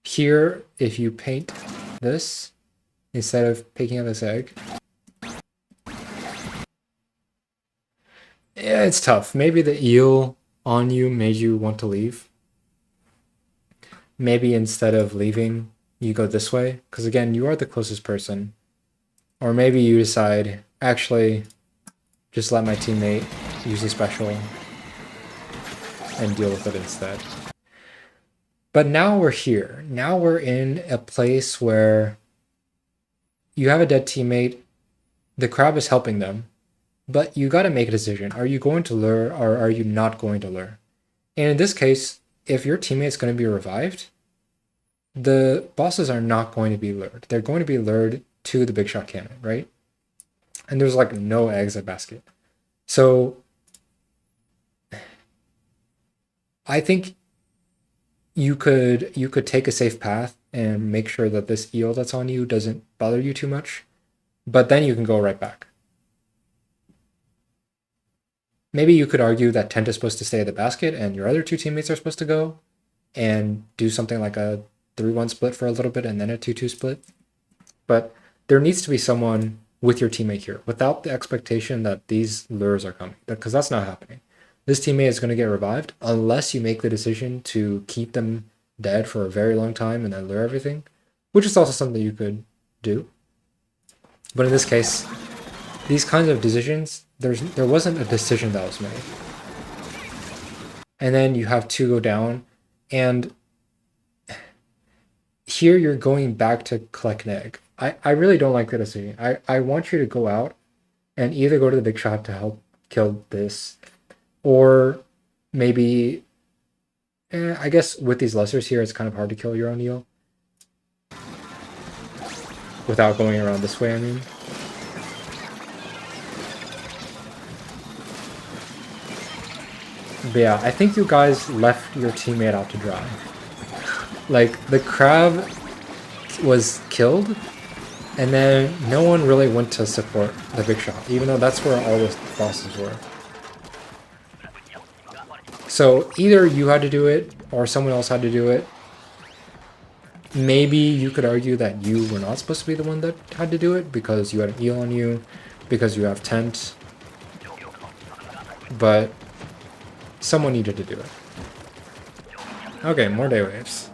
Here, if you paint this, instead of picking up this egg... Yeah, it's tough. Maybe the eel on you made you want to leave. Maybe instead of leaving, you go this way. Because again, you are the closest person. Or maybe you decide, actually, just let my teammate use a special and deal with it instead. But now we're here. Now we're in a place where you have a dead teammate, the crab is helping them, but you got to make a decision. Are you going to lure or are you not going to lure? And in this case, if your teammate's going to be revived, the bosses are not going to be lured. They're going to be lured to the big shot cannon, right? And there's like no eggs at basket. So I think you could take a safe path and make sure that this eel that's on you doesn't bother you too much, but then you can go right back. maybe you could argue that Tent is supposed to stay at the basket and your other two teammates are supposed to go and do something like a 3-1 split for a little bit and then a 2-2 split. But there needs to be someone with your teammate here without the expectation that these lures are coming, because that's not happening. This teammate is going to get revived unless you make the decision to keep them dead for a very long time and then lure everything, which is also something you could do. But in this case, these kinds of decisions, there wasn't a decision that was made. And then you have 2 go down, and here you're going back to collect an egg. I really don't like that decision. I want you to go out and either go to the big shot to help kill this, or maybe, I guess with these lessers here, it's kind of hard to kill your own eel. Without going around this way, I mean. But yeah, I think you guys left your teammate out to dry. Like, the crab was killed, and then no one really went to support the big shot, even though that's where all the bosses were. So either you had to do it, or someone else had to do it. Maybe you could argue that you were not supposed to be the one that had to do it, because you had an eel on you, because you have tent. But someone needed to do it. Okay, more day waves.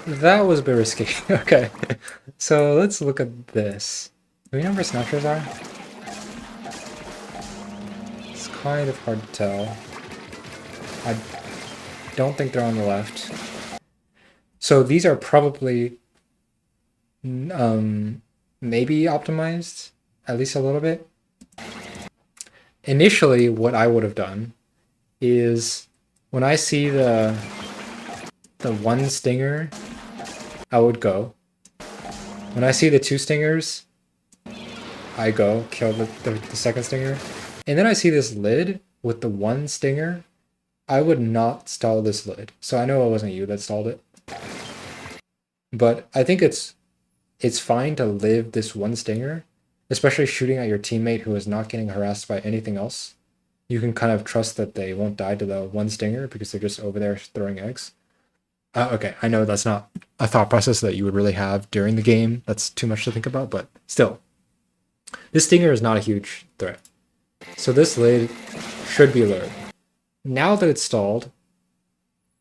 That was a bit risky. Okay, so let's look at this. Do we know where snatchers are? It's kind of hard to tell. I don't think they're on the left. So these are probably maybe optimized, at least a little bit. Initially, what I would have done is when I see the one stinger, I would go. When I see the 2 stingers, I go kill the second stinger. And then I see this lid with the 1 stinger, I would not stall this lid. So I know it wasn't you that stalled it. But I think it's fine to live this 1 stinger, especially shooting at your teammate who is not getting harassed by anything else. You can kind of trust that they won't die to the 1 stinger because they're just over there throwing eggs. Okay, I know that's not a thought process that you would really have during the game. That's too much to think about, but still. This stinger is not a huge threat. So this lid should be lured. Now that it's stalled,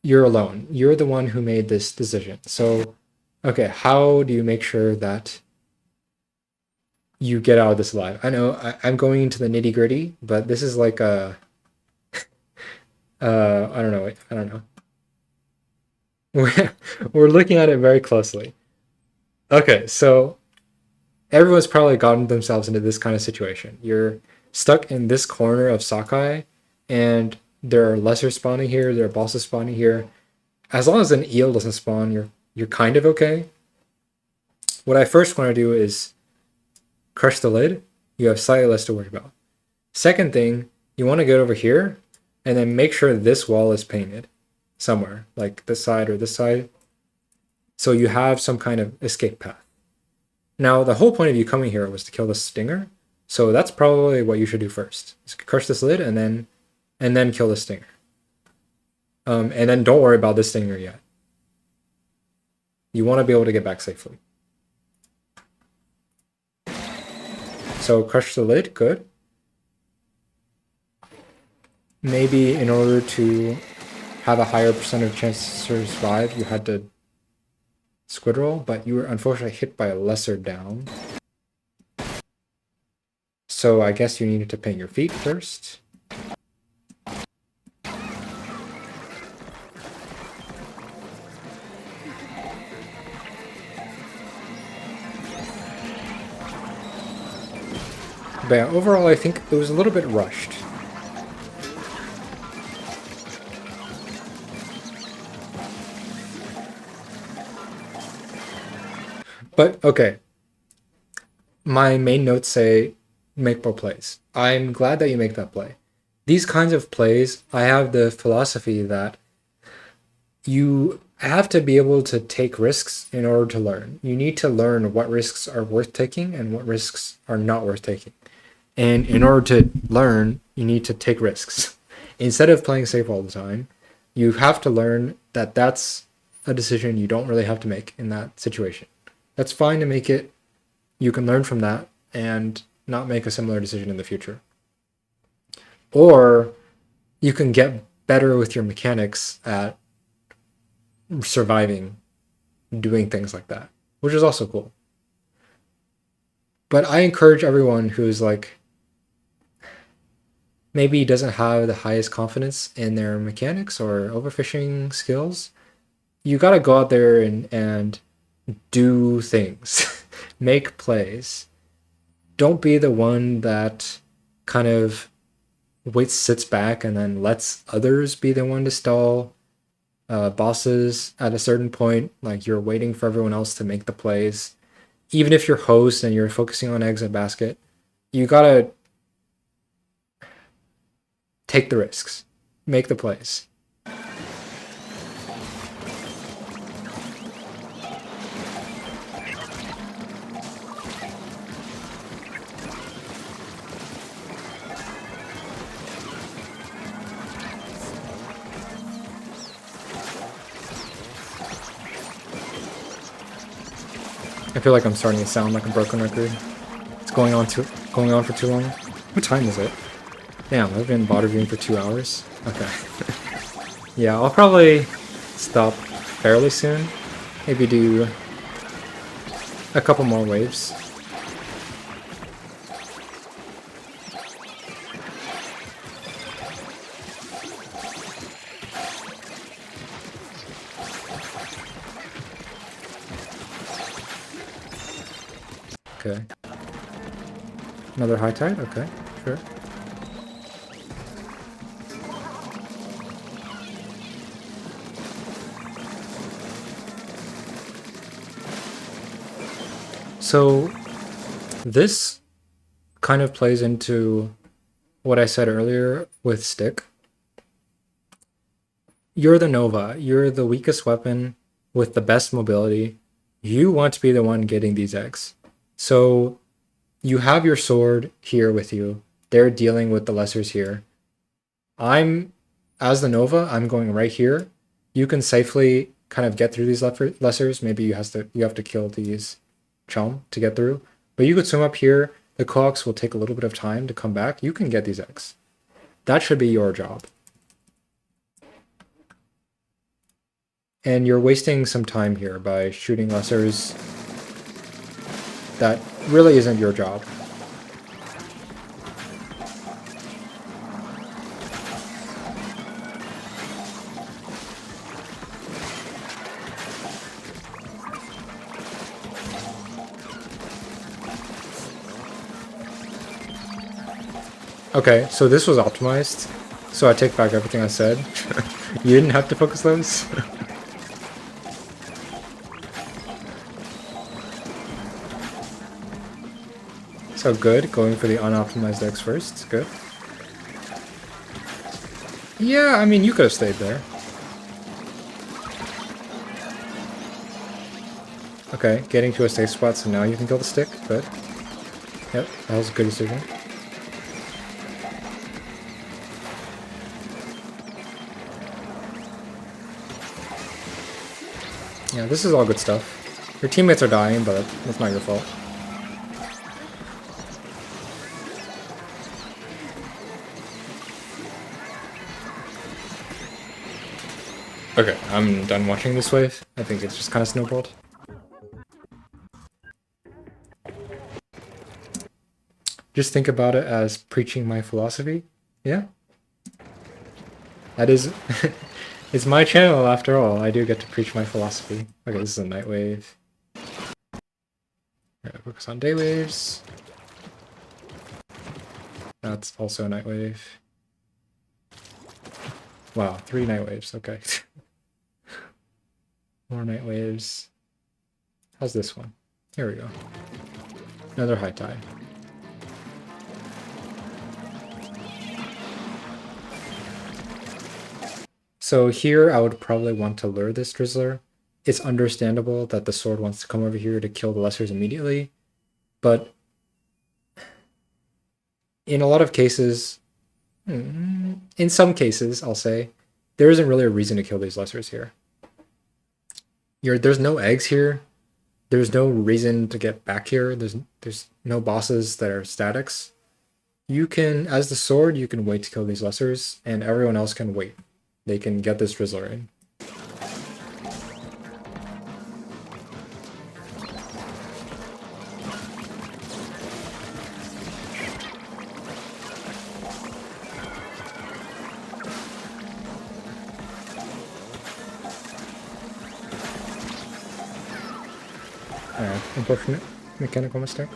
you're alone. You're the one who made this decision. So, okay, how do you make sure that you get out of this alive? I know I'm going into the nitty gritty, but this is like a... I don't know. We're looking at it very closely. Okay, so everyone's probably gotten themselves into this kind of situation. You're stuck in this corner of Sakai, and there are lesser spawning here, there are bosses spawning here. As long as an eel doesn't spawn, you're kind of okay. What I first want to do is crush the lid. You have slightly less to worry about. Second thing, you want to get over here, and then make sure this wall is painted somewhere, like this side or this side, so you have some kind of escape path. Now, the whole point of you coming here was to kill the stinger, so that's probably what you should do first. Just crush this lid and then kill the stinger. And then don't worry about this stinger yet. You want to be able to get back safely. So crush the lid, good. Maybe in order to have a higher percentage chance to survive, you had to squid roll, but you were unfortunately hit by a lesser down. So I guess you needed to paint your feet first. But yeah, overall I think it was a little bit rushed. But okay, my main notes say make more plays. I'm glad that you make that play. These kinds of plays, I have the philosophy that you have to be able to take risks in order to learn. You need to learn what risks are worth taking and what risks are not worth taking. And in order to learn, you need to take risks. Instead of playing safe all the time, you have to learn that that's a decision you don't really have to make in that situation. That's fine to make it. You can learn from that and not make a similar decision in the future. Or you can get better with your mechanics at surviving, doing things like that, which is also cool. But I encourage everyone who's like, maybe doesn't have the highest confidence in their mechanics or overfishing skills, you got to go out there and do things, make plays. Don't be the one that kind of sits back and then lets others be the one to stall bosses at a certain point. Like you're waiting for everyone else to make the plays. Even if you're host and you're focusing on eggs and basket, you gotta take the risks, make the plays. I feel like I'm starting to sound like a broken record. It's going on for too long. What time is it? Damn, I've been VOD reviewing for 2 hours. Okay. Yeah, I'll probably stop fairly soon. Maybe do a couple more waves. Okay. Another high tide? Okay, sure. So this kind of plays into what I said earlier with Stick. You're the Nova. You're the weakest weapon with the best mobility. You want to be the one getting these eggs. So you have your sword here with you. They're dealing with the lessers here. As the Nova, I'm going right here. You can safely kind of get through these lessers. Maybe you have to kill these chum to get through. But you could swim up here. The coax will take a little bit of time to come back. You can get these eggs. That should be your job. And you're wasting some time here by shooting lessers. That really isn't your job. Okay, so this was optimized. So I take back everything I said. You didn't have to focus those. So good, going for the unoptimized X first, good. Yeah, I mean, you could have stayed there. Okay, getting to a safe spot, so now you can kill the stick, good. Yep, that was a good decision. Yeah, this is all good stuff. Your teammates are dying, but that's not your fault. Okay, I'm done watching this wave. I think it's just kind of snowballed. Just think about it as preaching my philosophy. Yeah? That is... It's my channel after all. I do get to preach my philosophy. Okay, this is a night wave. Focus on day waves. That's also a night wave. Wow, 3 night waves, okay. More night waves. How's this one? Here we go. Another high tide. So here I would probably want to lure this Drizzler. It's understandable that the sword wants to come over here to kill the lessers immediately, but in a lot of cases, in some cases, I'll say, there isn't really a reason to kill these lessers here. There's no eggs here. There's no reason to get back here. There's no bosses that are statics. You can, as the sword, you can wait to kill these lessers, and everyone else can wait. They can get this Drizzler in. Unfortunate mechanical mistake.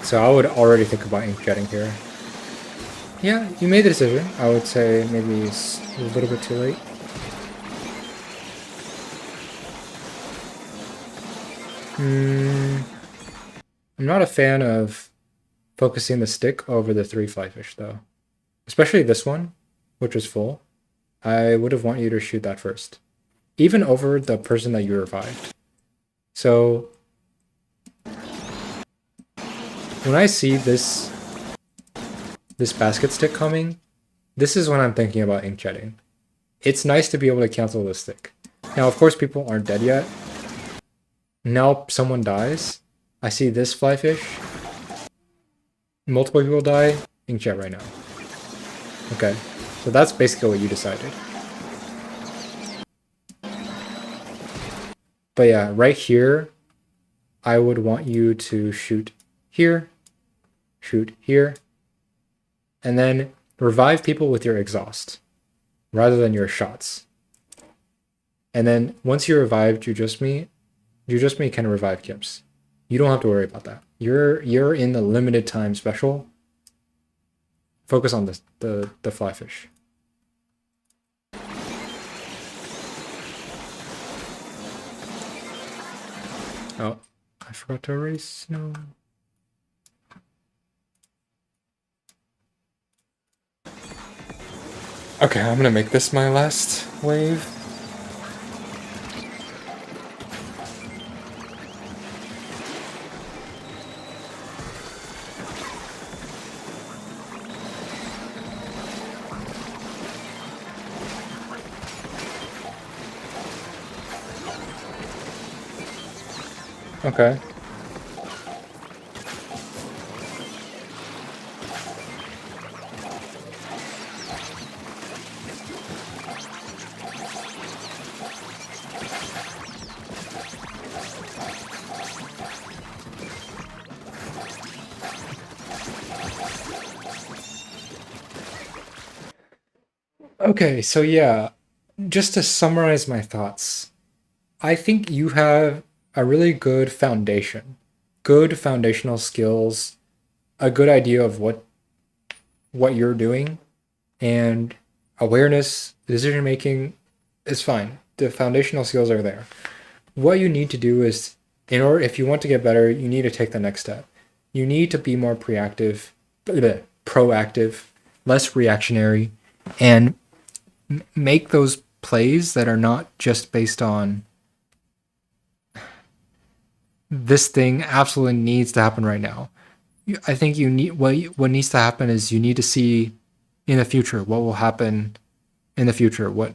So I would already think about inkjetting here. Yeah, you made the decision. I would say maybe it's a little bit too late. I'm not a fan of focusing the stick over the 3 flyfish though. Especially this one, which was full. I would have wanted you to shoot that first. Even over the person that you revived. So when I see this basket stick coming, this is when I'm thinking about inkjetting. It's nice to be able to cancel this stick. Now, of course, people aren't dead yet. Now someone dies. I see this flyfish. Multiple people die. Inkjet right now. Okay, so that's basically what you decided. But yeah, right here, I would want you to shoot here, and then revive people with your exhaust rather than your shots. And then once you revived Jujusmi can revive Kips. You don't have to worry about that. You're in the limited time special. Focus on the flyfish. Oh, I forgot to erase. No. Okay, I'm gonna make this my last wave. Okay. Okay, so yeah, just to summarize my thoughts, I think you have a really good foundation, good foundational skills, a good idea of what you're doing, and awareness, decision making is fine. The foundational skills are there. What you need to do is, if you want to get better, you need to take the next step. You need to be more proactive, less reactionary, and make those plays that are not just based on this thing absolutely needs to happen right now. I think you need what needs to happen is you need to see in the future what will happen in the future. What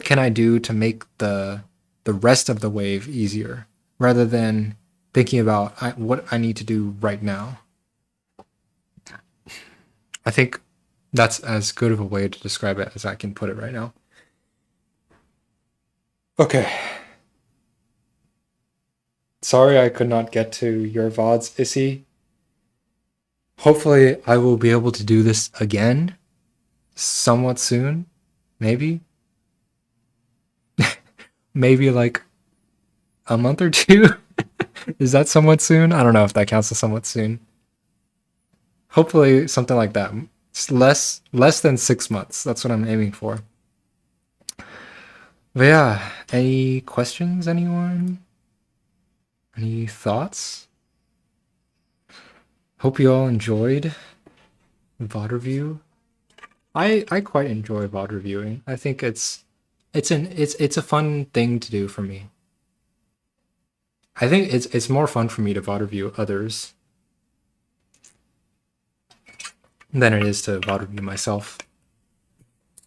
can I do to make the rest of the wave easier rather than thinking about what I need to do right now. I think that's as good of a way to describe it as I can put it right now. Okay. Sorry I could not get to your VODs, Issy. Hopefully I will be able to do this again somewhat soon. Maybe. Maybe like a month or two. Is that somewhat soon? I don't know if that counts as somewhat soon. Hopefully something like that. It's less than 6 months. That's what I'm aiming for. But yeah, any questions, anyone? Any thoughts? Hope you all enjoyed VOD review. I quite enjoy VOD reviewing. I think it's a fun thing to do for me. I think it's more fun for me to VOD review others than it is to VOD review myself.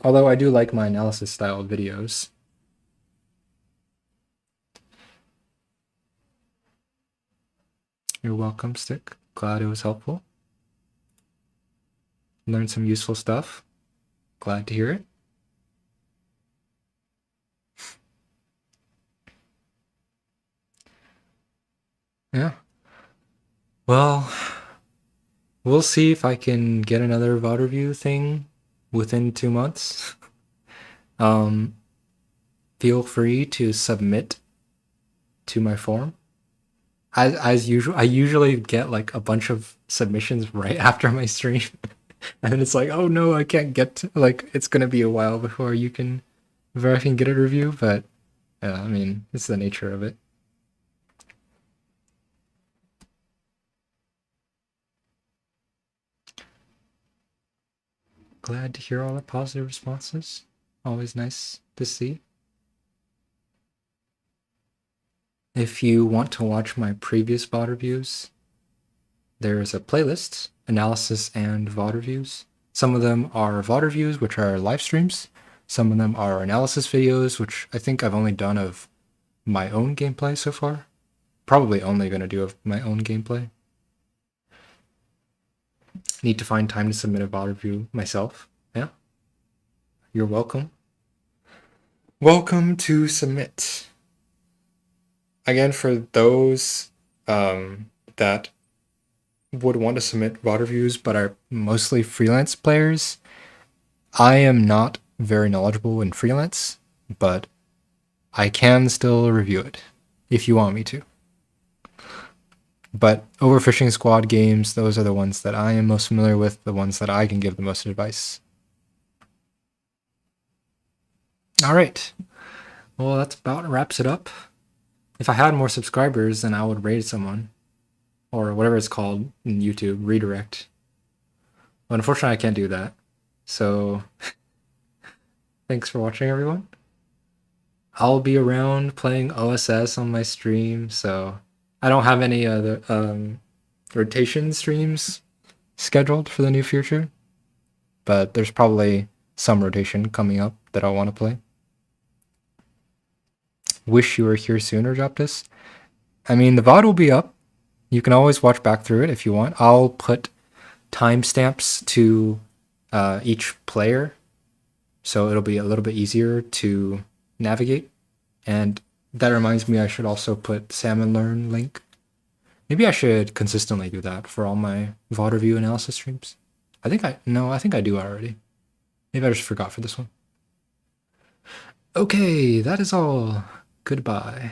Although I do like my analysis style videos. You're welcome, Stick. Glad it was helpful. Learned some useful stuff. Glad to hear it. Yeah. Well, we'll see if I can get another VOD review thing within 2 months. Feel free to submit to my forum. As usual, I usually get like a bunch of submissions right after my stream. And then it's like, oh no, I can't get to, like, it's gonna be a while before I can get a review, but yeah, I mean, it's the nature of it. Glad to hear all the positive responses. Always nice to see. If you want to watch my previous VOD reviews, there's a playlist, analysis and VOD reviews. Some of them are VOD reviews, which are live streams. Some of them are analysis videos, which I think I've only done of my own gameplay so far. Probably only going to do of my own gameplay. Need to find time to submit a VOD review myself. Yeah. You're welcome. Welcome to submit. Again, for those that would want to submit VOD reviews but are mostly freelance players, I am not very knowledgeable in freelance, but I can still review it if you want me to. But overfishing squad games, those are the ones that I am most familiar with, the ones that I can give the most advice. All right. Well, that's about wraps it up. If I had more subscribers, then I would raid someone. Or whatever it's called in YouTube, redirect. But unfortunately, I can't do that. So, thanks for watching, everyone. I'll be around playing OSS on my stream, so I don't have any other rotation streams scheduled for the near future. But there's probably some rotation coming up that I want to play. Wish you were here sooner, Joptis. I mean, the VOD will be up. You can always watch back through it if you want. I'll put timestamps to each player, so it'll be a little bit easier to navigate. And that reminds me, I should also put Salmon Run link. Maybe I should consistently do that for all my VOD review analysis streams. I think I do already. Maybe I just forgot for this one. Okay, that is all. Goodbye.